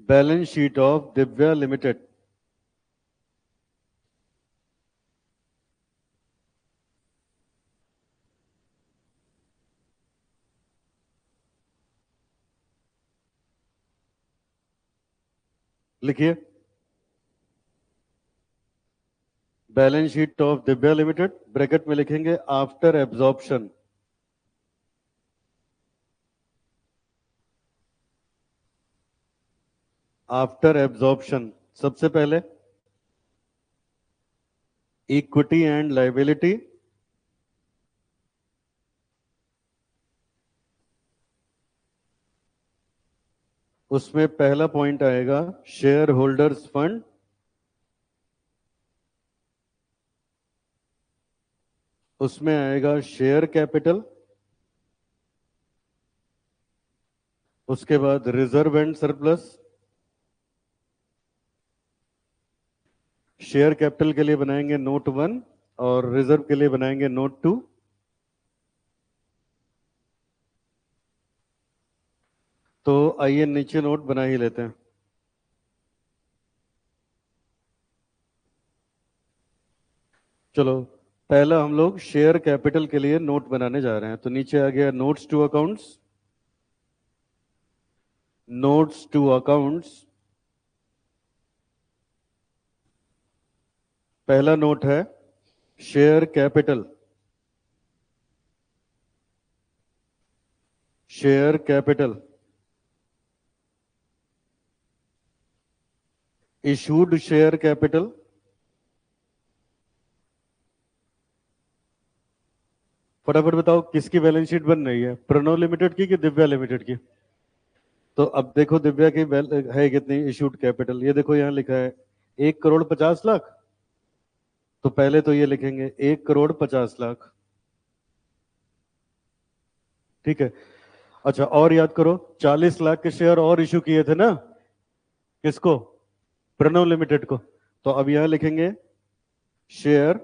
Balance sheet of Divya limited. लिखिए, balance sheet of Divya limited, bracket में लिखेंगे आफ्टर एब्जॉर्प्शन। आफ्टर एब्जॉर्प्शन सबसे पहले इक्विटी एंड लायबिलिटी, उसमें पहला पॉइंट आएगा शेयर होल्डर्स फंड। उसमें आएगा शेयर कैपिटल। उसके बाद reserve and surplus. Share capital के लिए बनाएंगे नोट 1 और रिजर्व के लिए बनाएंगे नोट 2। तो आइए नीचे नोट बना ही लेते हैं। चलो, पहला हम लोग शेयर कैपिटल के लिए नोट बनाने जा रहे हैं, तो नीचे आ गया notes to accounts. Notes to accounts. पहला नोट है share capital. Share capital issued share capital. फटाफट बताओ किसकी बैलेंस शीट बन रही है, प्रणव लिमिटेड की कि दिव्या लिमिटेड की? तो अब देखो दिव्या की है कितनी इशूड कैपिटल, ये देखो यहाँ लिखा है 1,50,00,000। तो पहले तो ये लिखेंगे 1,50,00,000। ठीक है। अच्छा और याद करो, 40 लाख के शेयर और इशू किए थे ना, किसको? प्रणव लिमिटेड को। तो अब यहां लिखेंगे share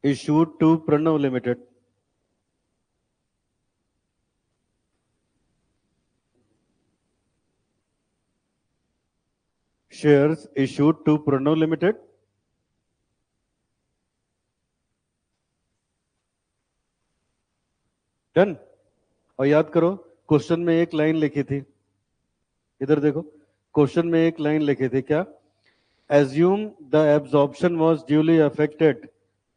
issued to Pranav limited. Shares issued to Pranav limited. Done. और याद करो क्वेश्चन में एक लाइन लिखी थी, इधर देखो, क्वेश्चन में एक लाइन लिखी थी क्या? assume the absorption was duly affected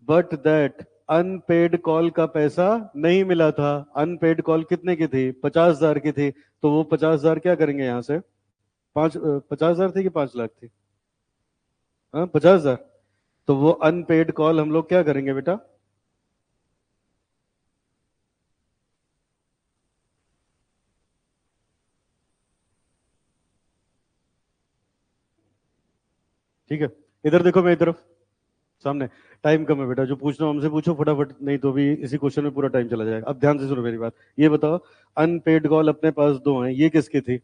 but that unpaid call का पैसा नहीं मिला था। अनपेड कॉल कितने की थी? 50,000 की थी। तो वो 50,000 क्या करेंगे यहां से? 50,000 थी कि 5 लाख थी? हाँ 50,000। तो वो अनपेड कॉल हम लोग क्या करेंगे बेटा? ठीक है, इधर देखो मेरी तरफ सामने। टाइम कम है बेटा, जो पूछना हो हमसे पूछो फटाफट, नहीं तो भी इसी क्वेश्चन में पूरा टाइम चला जाएगा। अब ध्यान से सुनो मेरी बात, ये बताओ अनपेड कॉल अपने पास दो हैं, ये किसकी थी?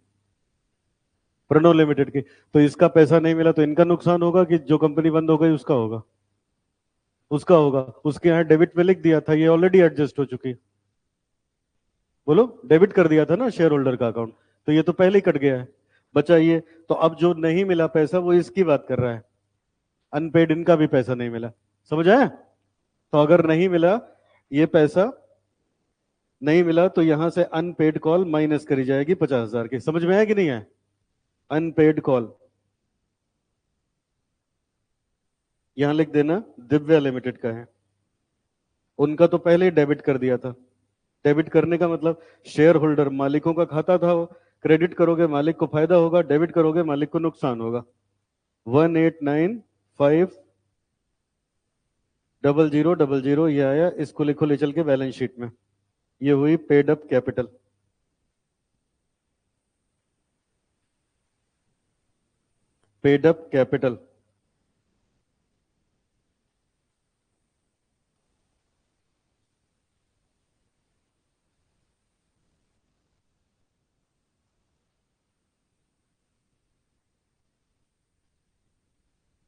प्रणव लिमिटेड की। तो इसका पैसा नहीं मिला तो इनका नुकसान होगा कि जो कंपनी बंद हो गई उसका होगा? उसका होगा। उसके यहाँ डेबिट में लिख दिया था, ये ऑलरेडी एडजस्ट हो चुकी है। बोलो, डेबिट कर दिया था ना शेयर होल्डर का अकाउंट, तो ये तो पहले ही कट गया है। बचा ये। तो अब जो नहीं मिला पैसा वो इसकी बात कर रहा है, अनपेड इनका भी पैसा नहीं मिला। समझ आया? तो अगर नहीं मिला ये पैसा, नहीं मिला तो यहां से अनपेड कॉल माइनस करी जाएगी 50,000 की। समझ में आया कि नहीं है? अनपेड कॉल यहां लिख देना दिव्या लिमिटेड का है, उनका तो पहले ही डेबिट कर दिया था। डेबिट करने का मतलब शेयर होल्डर मालिकों का खाता था वो, क्रेडिट करोगे मालिक को फायदा होगा, डेबिट करोगे मालिक को नुकसान होगा। 189,500,000 ये आया, इसको लिखो ले चल के बैलेंस शीट में। ये हुई paid up capital. Paid up capital.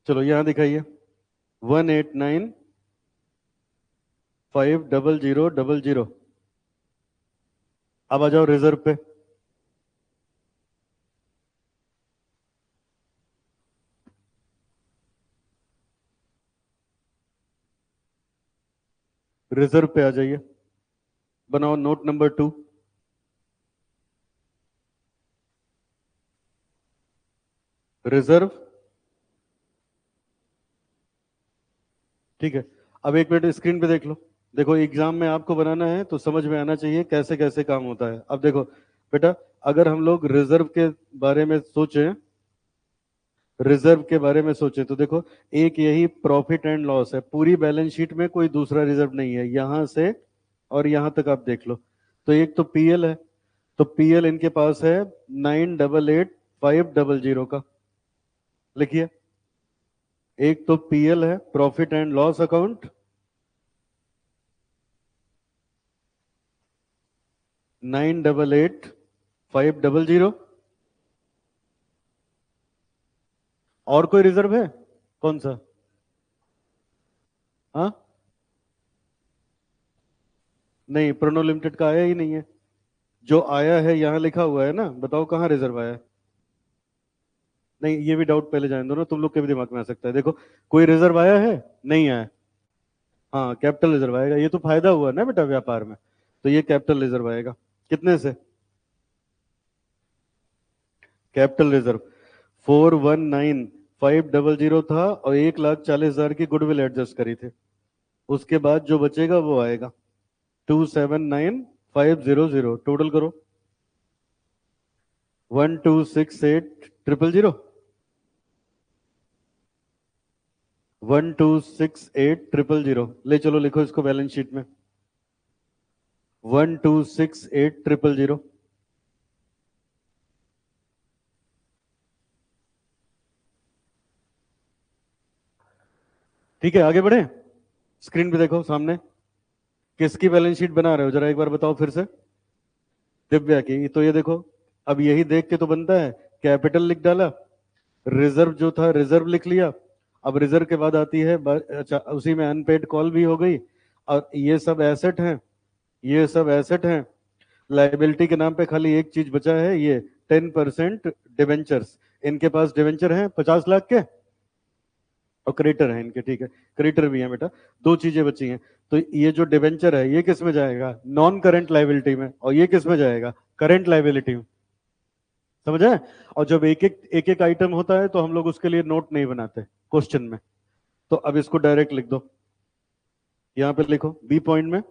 चलो यहां दिखाइए 189,500,000। अब आ जाओ रिजर्व पे। रिजर्व पे आ जाइए, बनाओ नोट नंबर 2। रिजर्व। ठीक है। अब एक मिनट स्क्रीन पे देख लो। देखो एग्जाम में आपको बनाना है तो समझ में आना चाहिए कैसे कैसे काम होता है। अब देखो बेटा, अगर हम लोग रिजर्व के बारे में सोचें, रिजर्व के बारे में सोचें तो देखो, एक यही प्रॉफिट एंड लॉस है, पूरी बैलेंस शीट में कोई दूसरा रिजर्व नहीं है, यहां से और यहां तक आप देख लो। तो एक तो पीएल है, तो पीएल इनके पास है 9,88,500 का। लिखिए, एक तो पीएल है प्रॉफिट एंड लॉस अकाउंट 9,88,500। और कोई रिजर्व है? कौन सा? हाँ नहीं, प्रोनो लिमिटेड का आया ही नहीं है। जो आया है यहाँ लिखा हुआ है ना, बताओ कहाँ रिजर्व आया है? नहीं, ये भी डाउट पहले जाने दो ना, तुम लोग के भी दिमाग में आ सकता है। देखो कोई रिजर्व आया है? नहीं आया। हाँ कैपिटल रिजर्व आएगा, ये तो फायदा हुआ ना बेटा व्यापार में, तो ये कैपिटल रिजर्व आएगा। कितने से? कैपिटल रिजर्व 419,500 था और 1,40,000 की गुडविल एडजस्ट करी थी। उसके बाद जो बचेगा वो आएगा 279,500। टोटल करो 1,268,000 1,268,000 ले चलो, लिखो इसको बैलेंस शीट में 1,268,000। ठीक है, आगे बढ़े। स्क्रीन पे देखो सामने, किसकी बैलेंस शीट बना रहे हो जरा एक बार बताओ फिर से। दिव्या की। तो ये देखो, अब यही देख के तो बनता है, कैपिटल लिख डाला, रिजर्व जो था रिजर्व लिख लिया। अब रिजर्व के बाद आती है अच्छा, उसी में अनपेड कॉल भी हो गई। और ये सब एसेट हैं, ये सब एसेट हैं। लाइबिलिटी के नाम पे खाली एक चीज बचा है, ये 10% डिवेंचर्स। इनके पास डिवेंचर हैं 50 लाख के, और क्रेडिटर है इनके। ठीक है, क्रेडिटर भी है बेटा। दो चीजें बची हैं। तो ये जो डिवेंचर है ये किस में जाएगा? नॉन करेंट लाइबिलिटी में। और ये किस में जाएगा? करेंट लाइबिलिटी में। समझ आए? और जब एक एक आइटम होता है तो हम लोग उसके लिए नोट नहीं बनाते क्वेश्चन में। तो अब इसको डायरेक्ट लिख दो, यहां पे लिखो बी पॉइंट में,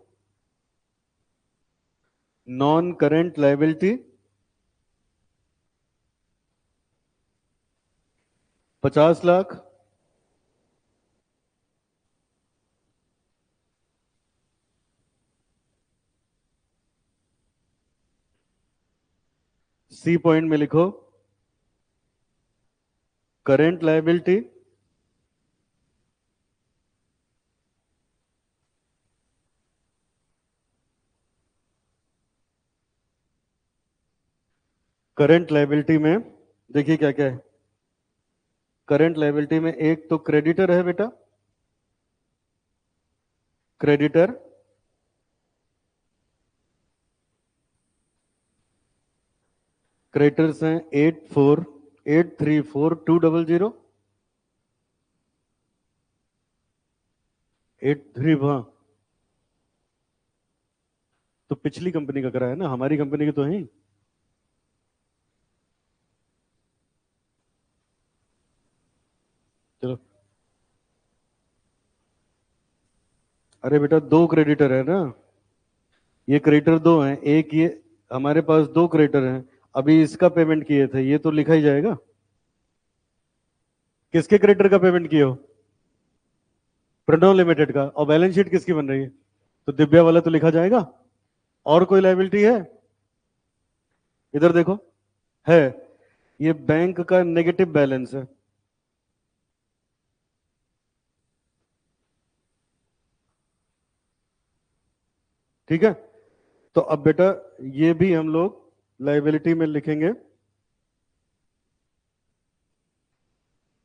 non current liability 50 lakh, C point में लिखो करेंट लाइबिलिटी 'करेंट लाइबिलिटी में देखिए क्या क्या है। करेंट लाइबिलिटी में एक तो क्रेडिटर है बेटा, क्रेडिटर, क्रेडिटर्स हैं 84,834,200, 83। हाँ, तो पिछली कंपनी का करा है ना, हमारी कंपनी के तो है ही। चलो, अरे बेटा दो क्रेडिटर है ना, ये क्रेडिटर दो हैं, एक ये, हमारे पास दो क्रेडिटर हैं। अभी इसका पेमेंट किए थे, ये तो लिखा ही जाएगा। किसके क्रेडिटर का पेमेंट किए हो? प्रणव लिमिटेड का। और बैलेंस शीट किसकी बन रही है? तो दिव्या वाला तो लिखा जाएगा। और कोई लाइबिलिटी है? इधर देखो, है, ये बैंक का नेगेटिव बैलेंस है। ठीक है, तो अब बेटा ये भी हम लोग लाइबिलिटी में लिखेंगे।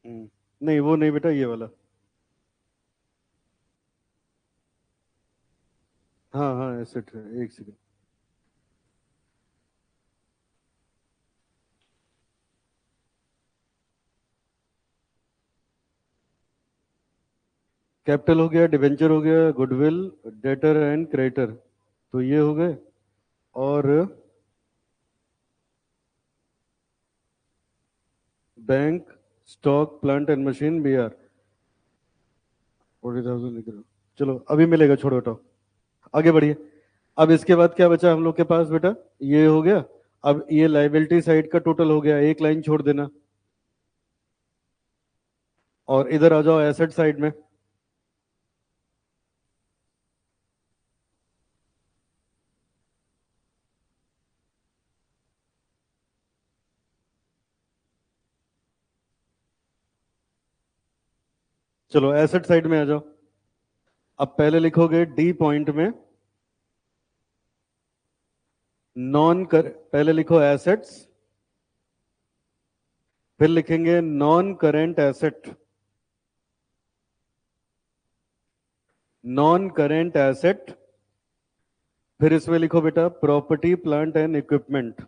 नहीं वो नहीं बेटा, ये वाला। हाँ हाँ, एसेट है, एक सेकंड। कैपिटल हो गया, डिवेंचर हो गया, गुडविल, डेटर एंड क्रेडिटर, तो ये हो गए। और bank, stock, plant and machine, BR 40,000 लिख रहा हूं। चलो अभी मिलेगा, छोड़ो हटाओ, आगे बढ़िए। अब इसके बाद क्या बचा हम लोग के पास बेटा? ये हो गया। अब ये लाइबिलिटी साइड का टोटल हो गया, एक लाइन छोड़ देना। और इधर आ जाओ एसेट साइड में। चलो एसेट साइड में आ जाओ। अब पहले लिखोगे डी पॉइंट में नॉन कर, पहले लिखो एसेट्स, फिर लिखेंगे non current asset, non current asset. फिर इसमें लिखो बेटा property plant and equipment,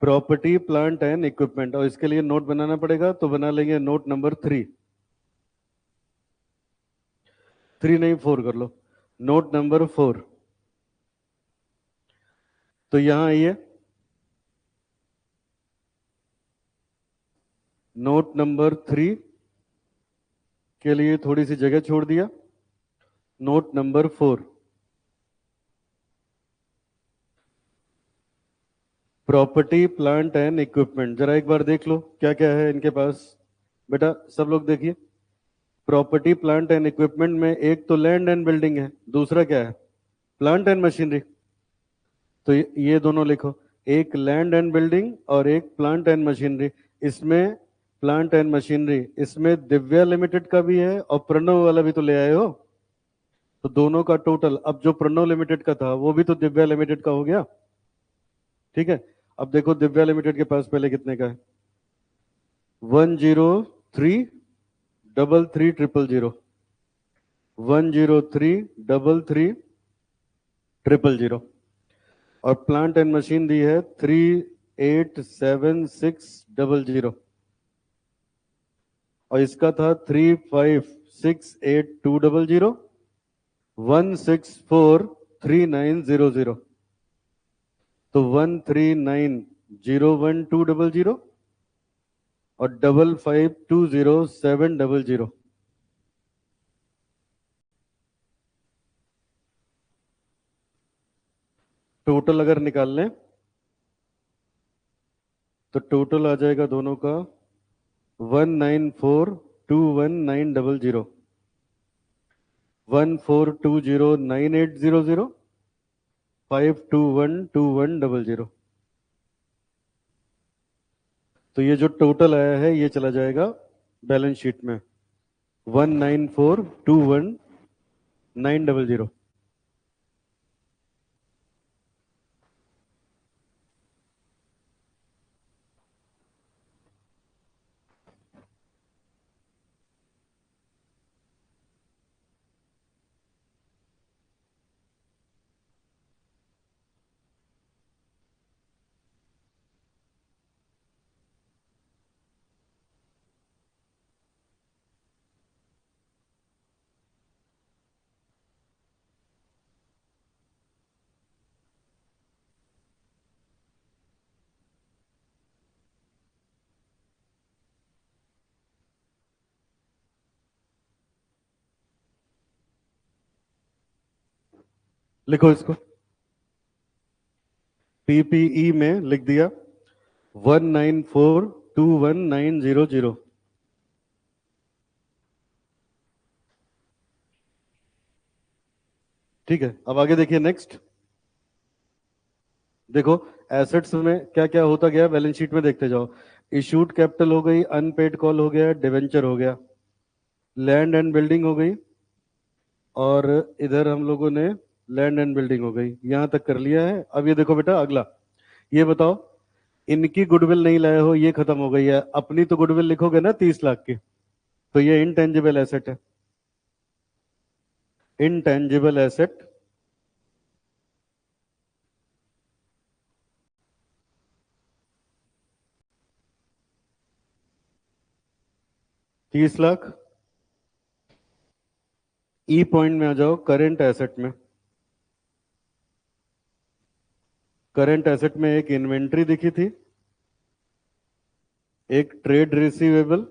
property plant and equipment. और इसके लिए नोट बनाना पड़ेगा, तो बना लेंगे नोट नंबर 3। 3 नहीं, 4 कर लो, नोट नंबर 4। तो यहां आइए, नोट नंबर 3 के लिए थोड़ी सी जगह छोड़ दिया। Note number 4, property plant and equipment. जरा एक बार देख लो क्या क्या है इनके पास। बेटा सब लोग देखिए, प्रॉपर्टी प्लांट एंड इक्विपमेंट में एक तो लैंड एंड बिल्डिंग है, दूसरा क्या है, प्लांट एंड मशीनरी। तो ये दोनों लिखो, एक लैंड एंड बिल्डिंग और एक प्लांट एंड मशीनरी। इसमें प्लांट एंड मशीनरी, इसमें दिव्या लिमिटेड का भी है और प्रणव वाला भी तो ले आए हो। तो दोनों का टोटल, अब जो प्रणव लिमिटेड का था वो भी तो दिव्या लिमिटेड का हो गया। ठीक है, अब देखो दिव्या लिमिटेड के पास पहले कितने का है, 103,33,000, 103,33,000। और प्लांट एंड मशीन दी है 3,876,000, और इसका था 3,5,6,8,2,000, 1,6,4,3,9,000। तो 1,39,0,1,2,000 और 5,5,2,0,7,000। टोटल अगर निकाल लें तो टोटल आ जाएगा दोनों का 1,94,2,1,9,000, 1,4,2,0,9,8,000, 5,2,1,2,1,000। तो ये जो टोटल आया है ये चला जाएगा बैलेंस शीट में 1,94,2,1,9,000। लिखो इसको, पीपीई में लिख दिया 1,94,2,1,9,000। ठीक है, अब आगे देखिए नेक्स्ट। देखो एसेट्स में क्या क्या होता गया बैलेंस शीट में देखते जाओ। इशूड कैपिटल हो गई, अनपेड कॉल हो गया, डिवेंचर हो गया, लैंड एंड बिल्डिंग हो गई, और इधर हम लोगों ने लैंड एंड बिल्डिंग हो गई, यहां तक कर लिया है। अब ये देखो बेटा अगला, ये बताओ इनकी गुडविल नहीं लाए हो, ये खत्म हो गई है, अपनी तो गुडविल लिखोगे ना 30 लाख की, तो ये इनटेंजिबल एसेट है, इनटेंजिबल एसेट। तीस लाख। ई पॉइंट में आ जाओ, करेंट एसेट में। करेंट एसेट में एक इन्वेंट्री दिखी थी, एक ट्रेड रिसीवेबल,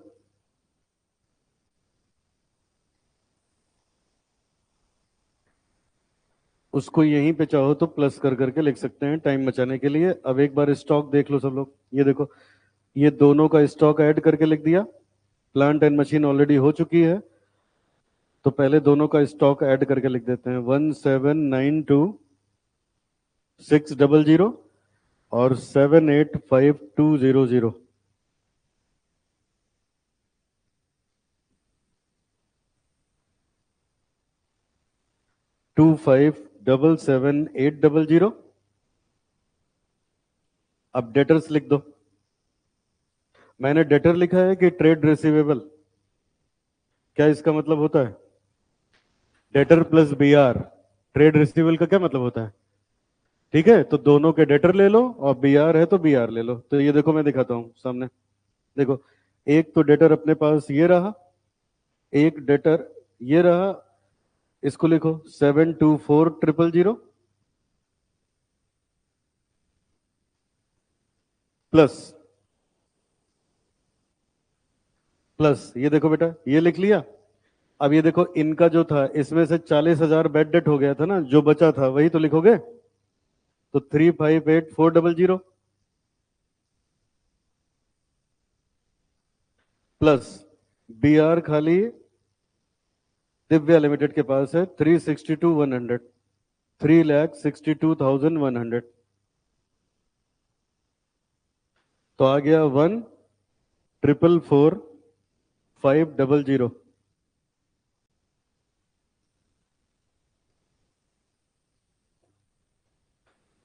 उसको यहीं पे चाहो तो प्लस कर करके लिख सकते हैं टाइम बचाने के लिए। अब एक बार स्टॉक देख लो सब लोग, ये देखो ये दोनों का स्टॉक ऐड करके लिख दिया। प्लांट एंड मशीन ऑलरेडी हो चुकी है, तो पहले दोनों का स्टॉक ऐड करके लिख देते हैं 1,792,600 और 7,852,000। 25,77,800। अब डेटर्स लिख दो। मैंने डेटर लिखा है कि ट्रेड रिसीवेबल, क्या इसका मतलब होता है debtor plus B R. Trade receivable का क्या मतलब होता है, ठीक है, तो दोनों के डेटर ले लो और बी आर है तो बी आर ले लो। तो ये देखो मैं दिखाता हूं सामने, देखो एक तो डेटर अपने पास ये रहा, एक डेटर ये रहा, इसको लिखो 7,24,000 प्लस प्लस ये देखो बेटा, ये लिख लिया। अब ये देखो, इनका जो था इसमें से 40,000 बैड डेट हो गया था ना, जो बचा था वही तो लिखोगे। तो 358,400 प्लस बी आर खाली दिव्या लिमिटेड के पास है 362,100, 3,62,100। तो आ गया 1,444,500।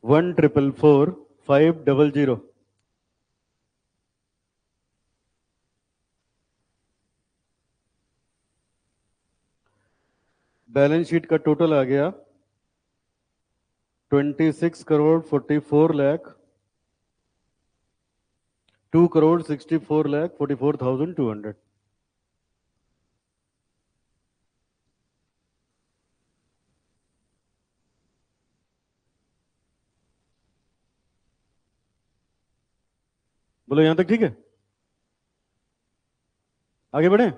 1,444,500। बैलेंस शीट का टोटल आ गया 26,44,00,000, 2,64,44,200। बोलो यहां तक ठीक है? आगे बढ़े?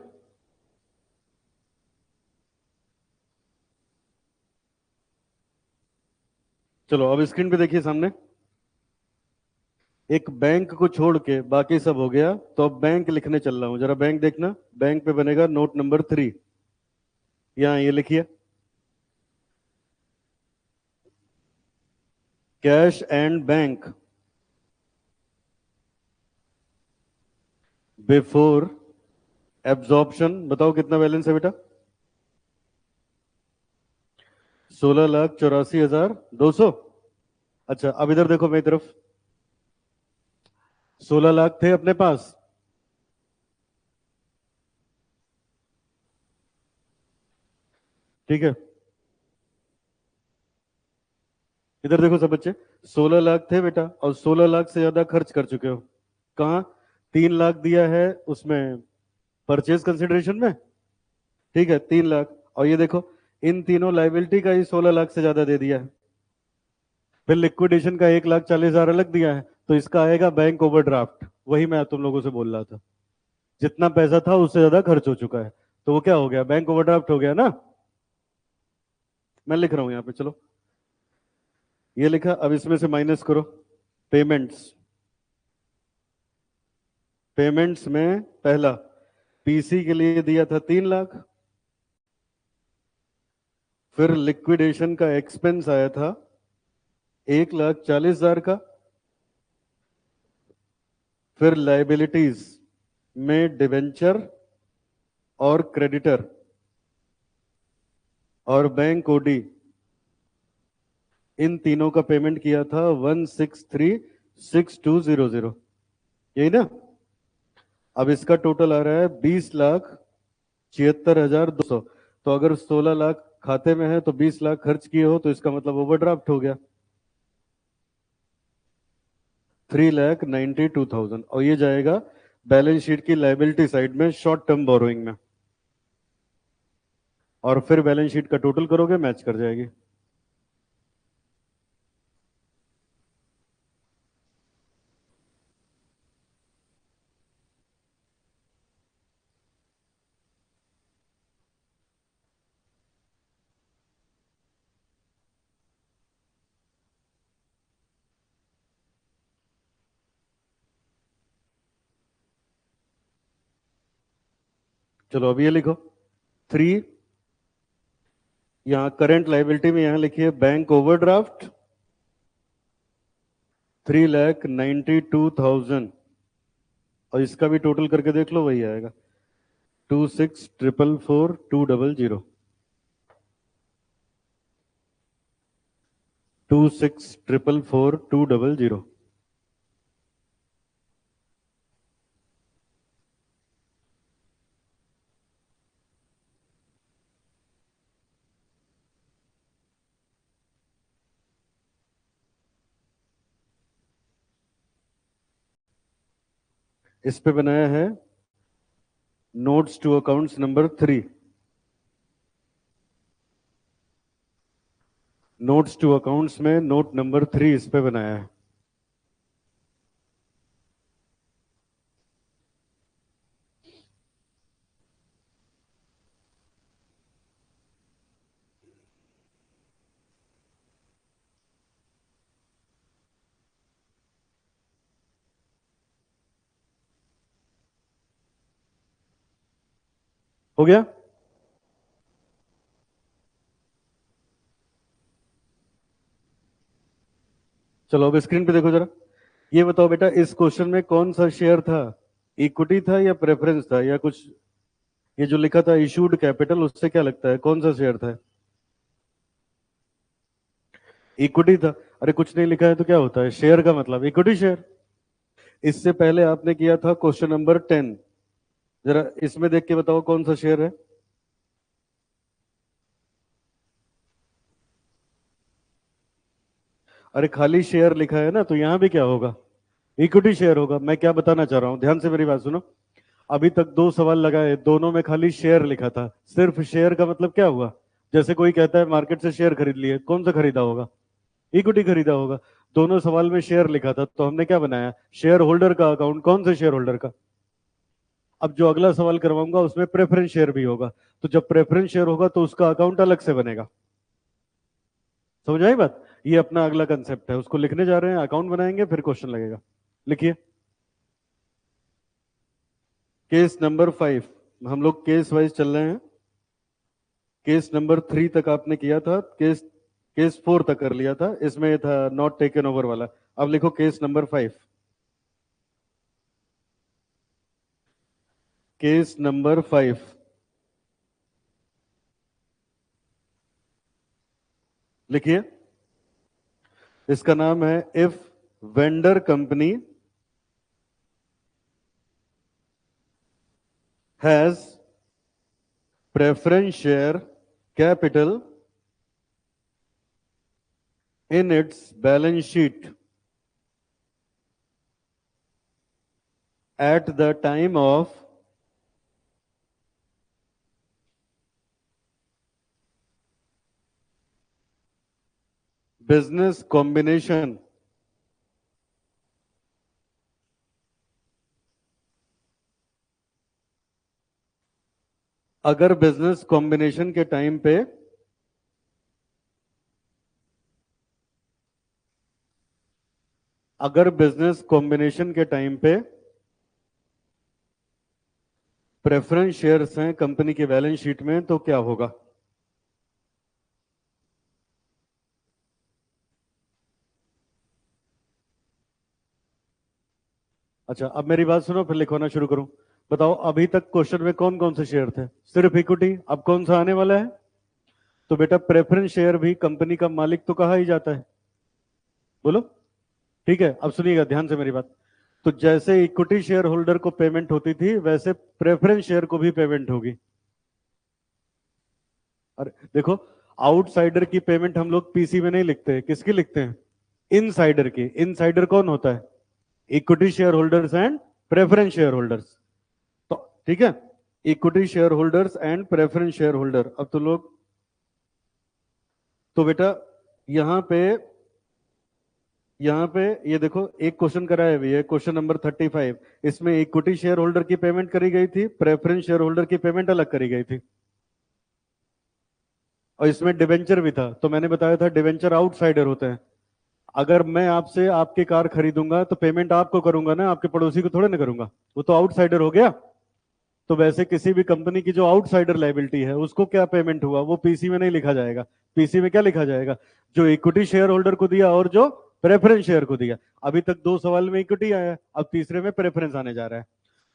चलो अब स्क्रीन पे देखिए सामने, एक बैंक को छोड़ के बाकी सब हो गया। तो अब बैंक लिखने चल रहा हूं, जरा बैंक देखना। बैंक पे बनेगा नोट नंबर 3। यहां ये लिखिए, cash and bank before absorption. बताओ कितना बैलेंस है बेटा? 16,84,200। अच्छा अब इधर देखो मेरी तरफ, 16 लाख थे अपने पास। ठीक है, इधर देखो सब बच्चे, 16 लाख थे बेटा, और 16 लाख से ज्यादा खर्च कर चुके हो। कहाँ? 3 लाख दिया है उसमें, परचेज कंसिडरेशन में। ठीक है, 3 लाख। और ये देखो, इन तीनों लाइबिलिटी का ही 16 लाख से ज्यादा दे दिया है। फिर लिक्विडेशन का 1,40,000 अलग दिया है, तो इसका आएगा बैंक ओवरड्राफ्ट। वही मैं तुम लोगों से बोल रहा था, जितना पैसा था उससे ज्यादा खर्च हो चुका है, तो वो क्या हो गया? बैंक ओवरड्राफ्ट हो गया ना। मैं लिख रहा हूं यहाँ पे, चलो ये लिखा। अब इसमें से माइनस करो पेमेंट्स। पेमेंट्स में पहला, पीसी के लिए दिया था 3 लाख। फिर लिक्विडेशन का एक्सपेंस आया था 1,40,000 का। फिर लाइबिलिटीज में डिवेंचर और क्रेडिटर और बैंक ओडी, इन तीनों का पेमेंट किया था 1,63,62,00। यही ना? अब इसका टोटल आ रहा है 20,76,200। तो अगर 16 लाख खाते में है तो 20 लाख खर्च किए हो, तो इसका मतलब ओवरड्राफ्ट हो गया 3,92,000। और ये जाएगा बैलेंस शीट की लाइबिलिटी साइड में, शॉर्ट टर्म बोरोइंग में। और फिर बैलेंस शीट का टोटल करोगे, मैच कर जाएगी। चलो अब ये लिखो 3। यहाँ करंट लाइबिलिटी में यहाँ लिखिए बैंक ओवरड्राफ्ट 3,92,000। और इसका भी टोटल करके देख लो, वही आएगा 26,44,4,200। 26,44,4,200। इस पे बनाया है notes to accounts number 3। Notes to accounts में नोट नंबर 3 इस पे बनाया है। हो गया? चलो अब स्क्रीन पे देखो जरा। ये बताओ बेटा, इस क्वेश्चन में कौन सा शेयर था? इक्विटी था या प्रेफरेंस था या कुछ? ये जो लिखा था इशूड कैपिटल, उससे क्या लगता है कौन सा शेयर था? इक्विटी था। अरे कुछ नहीं लिखा है तो क्या होता है? शेयर का मतलब इक्विटी शेयर। इससे पहले आपने किया था क्वेश्चन नंबर 10। जरा इसमें देख के बताओ कौन सा शेयर है? अरे खाली शेयर लिखा है ना, तो यहां भी क्या होगा? इक्विटी शेयर होगा। मैं क्या बताना चाह रहा हूं, ध्यान से मेरी बात सुनो। अभी तक दो सवाल लगाए, दोनों में खाली शेयर लिखा था। सिर्फ शेयर का मतलब क्या हुआ? जैसे कोई कहता है मार्केट से शेयर खरीद लिए, कौन सा खरीदा होगा? इक्विटी खरीदा होगा। दोनों सवाल में शेयर लिखा था, तो हमने क्या बनाया? शेयर होल्डर का अकाउंट। कौन से शेयर होल्डर का? अब जो अगला सवाल करवाऊंगा उसमें प्रेफरेंस शेयर भी होगा। तो जब प्रेफरेंस शेयर होगा तो उसका अकाउंट अलग से बनेगा। समझ आई बात? ये अपना अगला कंसेप्ट है, उसको लिखने जा रहे हैं, अकाउंट बनाएंगे फिर क्वेश्चन लगेगा। लिखिए। Case number 5। हम लोग केस वाइज चल रहे हैं। केस नंबर 3 तक आपने किया था, केस केस 4 तक कर लिया था, इसमें था नॉट टेकन ओवर वाला। अब लिखो केस नंबर 5। केस नंबर 5 लिखिए। इसका नाम है if vendor company has preference share capital in its balance sheet at the time of business combination. अगर बिजनेस कॉम्बिनेशन के टाइम पे अगर बिजनेस कॉम्बिनेशन के टाइम पे प्रेफरेंस शेयर्स हैं कंपनी के बैलेंस शीट में, तो क्या होगा? अच्छा अब मेरी बात सुनो, फिर लिखवाना शुरू करूं। बताओ अभी तक क्वेश्चन में कौन कौन से शेयर थे? सिर्फ इक्विटी। अब कौन सा आने वाला है? तो बेटा प्रेफरेंस शेयर भी कंपनी का मालिक तो कहा ही जाता है। बोलो। ठीक है, अब सुनिएगा ध्यान से मेरी बात। तो जैसे इक्विटी शेयर होल्डर को पेमेंट होती थी, वैसे प्रेफरेंस शेयर को भी पेमेंट होगी। और देखो, आउटसाइडर की पेमेंट हम लोग पीसी में नहीं लिखते, किसकी लिखते हैं? इनसाइडर की। इनसाइडर कौन होता है? Equity share holders and preference share holders. तो ठीक है, equity share holders and preference share holder. अब तो लोग, तो बेटा यहां पे यहां पे ये देखो, एक क्वेश्चन कराया हुआ है, क्वेश्चन नंबर 35। इसमें इक्विटी शेयर होल्डर की पेमेंट करी गई थी, प्रेफरेंस शेयर होल्डर की पेमेंट अलग करी गई थी। और इसमें डिवेंचर भी था, तो मैंने बताया था डिवेंचर आउटसाइडर होते हैं। अगर मैं आपसे आपकी कार खरीदूंगा तो पेमेंट आपको करूंगा ना, आपके पड़ोसी को थोड़े ना करूंगा। वो तो आउटसाइडर हो गया। तो वैसे किसी भी कंपनी की जो आउटसाइडर लायबिलिटी है, उसको क्या पेमेंट हुआ वो पीसी में नहीं लिखा जाएगा। पीसी में क्या लिखा जाएगा? जो इक्विटी शेयर होल्डर को दिया और जो प्रेफरेंस शेयर को दिया। अभी तक दो सवाल में इक्विटी आया, अब तीसरे में प्रेफरेंस आने जा रहा है।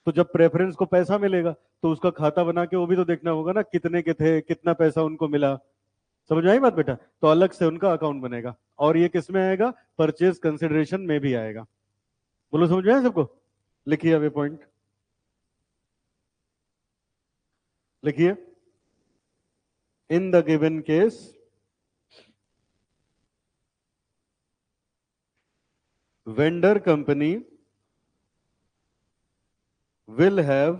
तो जब प्रेफरेंस को पैसा मिलेगा, तो उसका खाता बना के वो भी तो देखना होगा ना, कितने के थे, कितना पैसा उनको मिला। समझ आई बात बेटा? तो अलग से उनका अकाउंट बनेगा। और ये किस में आएगा? परचेज कंसिडरेशन में भी आएगा। बोलो समझ में आया सबको? लिखिए अभी पॉइंट। लिखिए। इन the given case, vendor company will have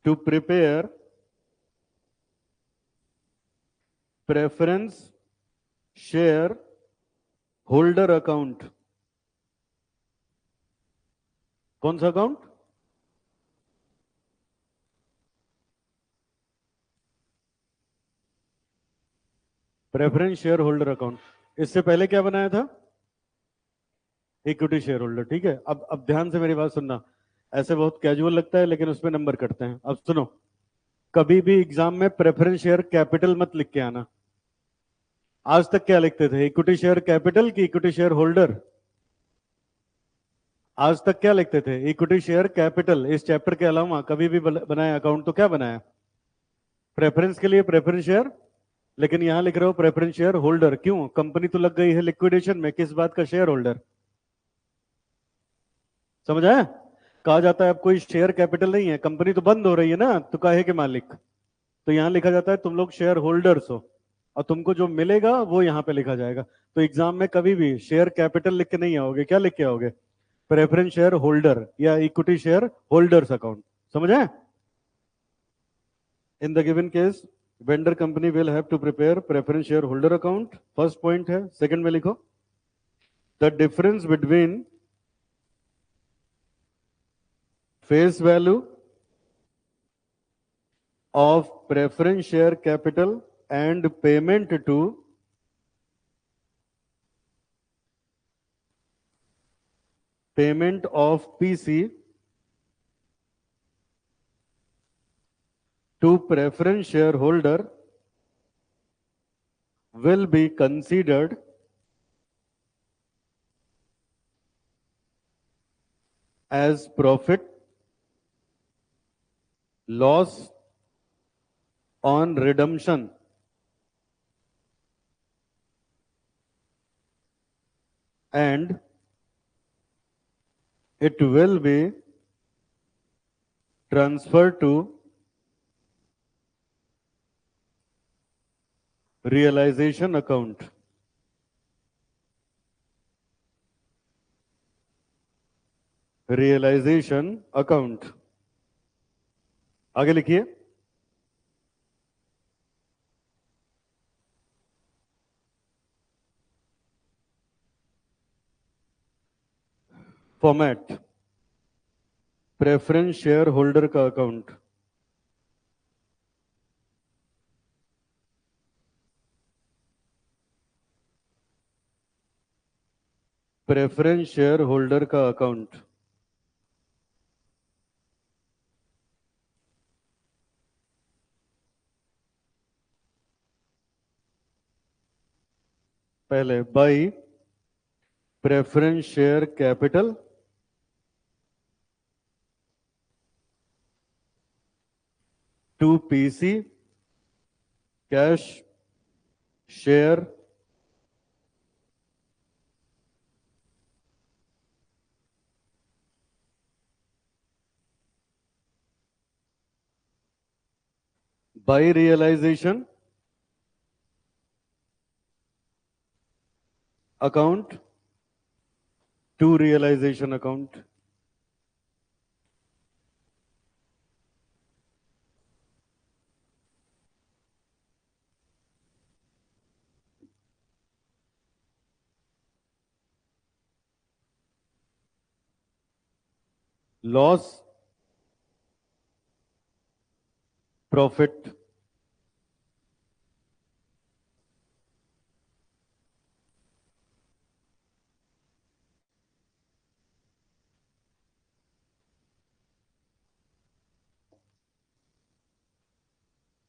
to prepare preference share holder account। कौन सा account? Preference share holder account. इससे पहले क्या बनाया था? Equity share holder. ठीक है, अब ध्यान से मेरी बात सुनना। ऐसे बहुत कैजुअल लगता है लेकिन उसमें नंबर कटते हैं। अब सुनो, कभी भी एग्जाम में प्रेफरेंस शेयर कैपिटल मत लिख के आना। आज तक क्या लिखते थे, इक्विटी शेयर कैपिटल की इक्विटी शेयर होल्डर? आज तक क्या लिखते थे, इक्विटी शेयर कैपिटल। इस चैप्टर के अलावा कभी भी बनाया अकाउंट तो क्या बनाया, प्रेफरेंस के लिए प्रेफरेंस शेयर, लेकिन यहां लिख रहे हो प्रेफरेंस शेयर होल्डर। क्यों, कंपनी तो लग गई है लिक्विडेशन में, किस बात का शेयर होल्डर? समझ आया? कहा जाता है अब कोई शेयर कैपिटल नहीं है, कंपनी तो बंद हो रही है ना, तो काहे के मालिक? तो यहां लिखा जाता है तुम लोग शेयर होल्डर्स हो, और तुमको जो मिलेगा वो यहां पे लिखा जाएगा। तो एग्जाम में कभी भी शेयर कैपिटल लिख के नहीं आओगे, क्या लिख के आओगे, प्रेफरेंस शेयर होल्डर या इक्विटी शेयर होल्डर्स अकाउंट। समझ आए? In the given case vendor company will have to prepare preference share holder account, first point है। सेकंड में लिखो the difference between face value of preference share capital and payment to payment of PC to preference shareholder will be considered as profit, loss on redemption, and it will be transferred to realization account. Realisation account. आगे लिखिए फॉर्मेट, प्रेफरेंस शेयर होल्डर का अकाउंट, प्रेफरेंस शेयर होल्डर का अकाउंट। पहले by preference share capital to PC cash share by realisation account to realisation account. Loss profit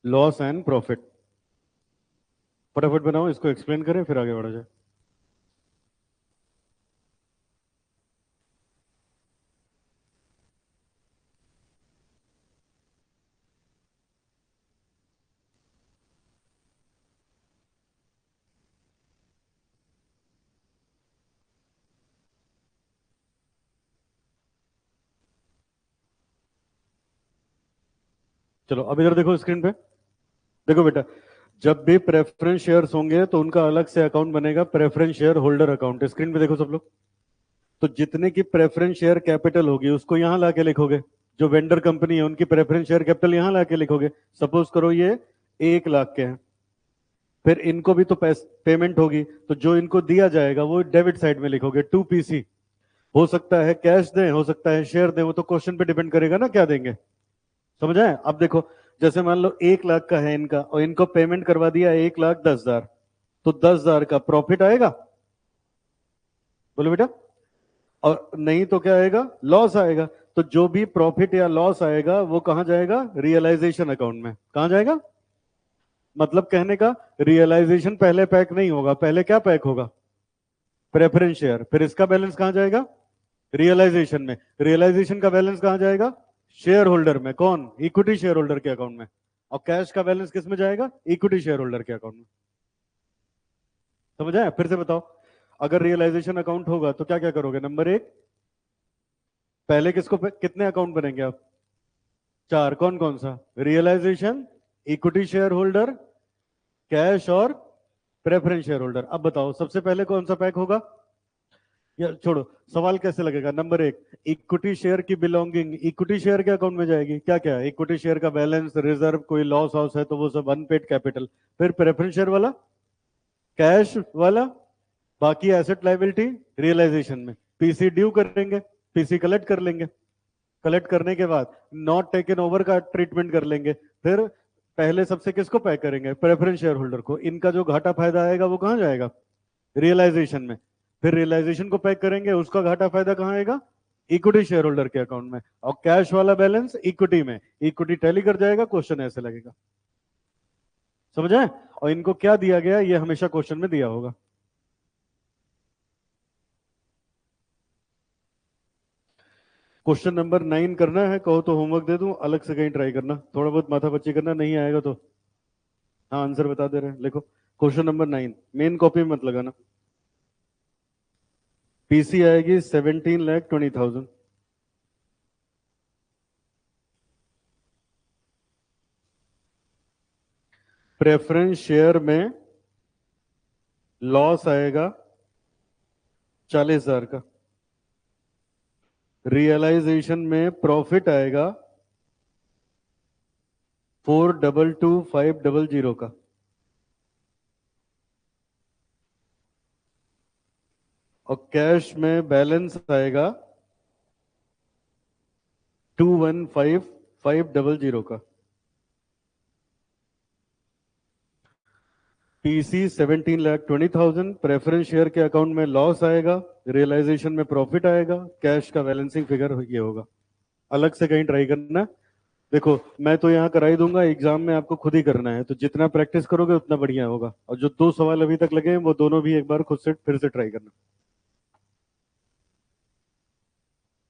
loss and profit. फटाफट बनाओ, इसको एक्सप्लेन करें फिर आगे बढ़ा जाए। चलो अब इधर देखो स्क्रीन पे, देखो बेटा, जब भी प्रेफरेंस शेयर्स होंगे तो उनका अलग से अकाउंट बनेगा, preference share holder account. Screen पे देखो सब लोग, तो जितने की प्रेफरेंस शेयर कैपिटल होगी उसको यहां लाके लिखोगे। जो वेंडर कंपनी है उनकी प्रेफरेंस शेयर कैपिटल यहां लाके लिखोगे। सपोज करो ये 1 लाख के हैं, फिर इनको भी तो पेमेंट होगी, तो जो इनको दिया जाएगा वो डेबिट साइड में लिखोगे, टू पीसी। हो सकता है कैश दें, हो सकता है शेयर दें, वो तो क्वेश्चन पे डिपेंड करेगा ना क्या देंगे। समझ आए? अब देखो, जैसे मान लो 1 लाख का है इनका और इनको पेमेंट करवा दिया 1,10,000, तो 10,000 का प्रॉफिट आएगा, बोलो बेटा। और नहीं तो क्या आएगा, लॉस आएगा। तो जो भी प्रॉफिट या लॉस आएगा वो कहां जाएगा? रियलाइजेशन अकाउंट में। कहां जाएगा? मतलब कहने का रियलाइजेशन पहले पैक नहीं होगा, पहले क्या पैक होगा? Preference share. फिर इसका बैलेंस कहां जाएगा? रियलाइजेशन में। रियलाइजेशन का बैलेंस कहां जाएगा? शेयर होल्डर में। कौन? इक्विटी शेयर होल्डर के अकाउंट में। और कैश का बैलेंस किस में जाएगा? इक्विटी शेयर होल्डर के अकाउंट में। समझ आया? फिर से बताओ, अगर रियलाइजेशन अकाउंट होगा तो क्या क्या करोगे? नंबर एक, पहले कितने अकाउंट बनेंगे आप? 4। कौन कौन सा? Realisation, equity share holder, cash और प्रेफरेंस शेयर होल्डर। अब बताओ सबसे पहले कौन सा पैक होगा? या छोड़ो, सवाल कैसे लगेगा? नंबर एक, इक्विटी शेयर की बिलोंगिंग इक्विटी शेयर के अकाउंट में जाएगी। क्या क्या है? इक्विटी शेयर का बैलेंस, रिजर्व, कोई लॉस हाउस है तो वो सब अनपेड कैपिटल। फिर प्रेफरेंस शेयर वाला, कैश वाला, बाकी एसेट लाइबिलिटी रियलाइजेशन में। पीसी ड्यू करेंगे, पीसी कलेक्ट कर लेंगे, कलेक्ट करने के बाद नॉट टेकन ओवर का ट्रीटमेंट कर लेंगे। फिर पहले सबसे किसको पैक करेंगे? प्रेफरेंस शेयर होल्डर को। इनका जो घाटा फायदा आएगा वो कहां जाएगा? रियलाइजेशन में। फिर रियलाइजेशन को पैक करेंगे, उसका घाटा फायदा कहां आएगा? इक्विटी शेयर होल्डर के अकाउंट में। और कैश वाला बैलेंस इक्विटी में। इक्विटी टैली कर जाएगा, क्वेश्चन ऐसे लगेगा। समझ आए? और इनको क्या दिया गया ये हमेशा क्वेश्चन में दिया होगा। क्वेश्चन नंबर 9 करना है, कहो तो होमवर्क दे दूं, अलग से कहीं ट्राई करना, थोड़ा बहुत माथा पच्ची करना, नहीं आएगा तो हाँ आंसर बता दे रहे हैं। लिखो क्वेश्चन नंबर 9, मेन कॉपी में मत लगाना। पीसी आएगी 17,20,000। प्रेफरेंस शेयर में लॉस आएगा 40,000 का। रियलाइजेशन में प्रॉफिट आएगा 4,22,500 का। और कैश में बैलेंस आएगा 215,500 का। पीसी 17,20,000। प्रेफरेंस शेयर के अकाउंट में लॉस आएगा, रियलाइजेशन में प्रॉफिट आएगा, कैश का बैलेंसिंग फिगर ये होगा। अलग से कहीं ट्राई करना। देखो मैं तो यहाँ कराई दूंगा, एग्जाम में आपको खुद ही करना है, तो जितना प्रैक्टिस करोगे उतना बढ़िया होगा। और जो 2 सवाल अभी तक लगे हैं वो दोनों भी एक बार खुद से फिर से ट्राई करना।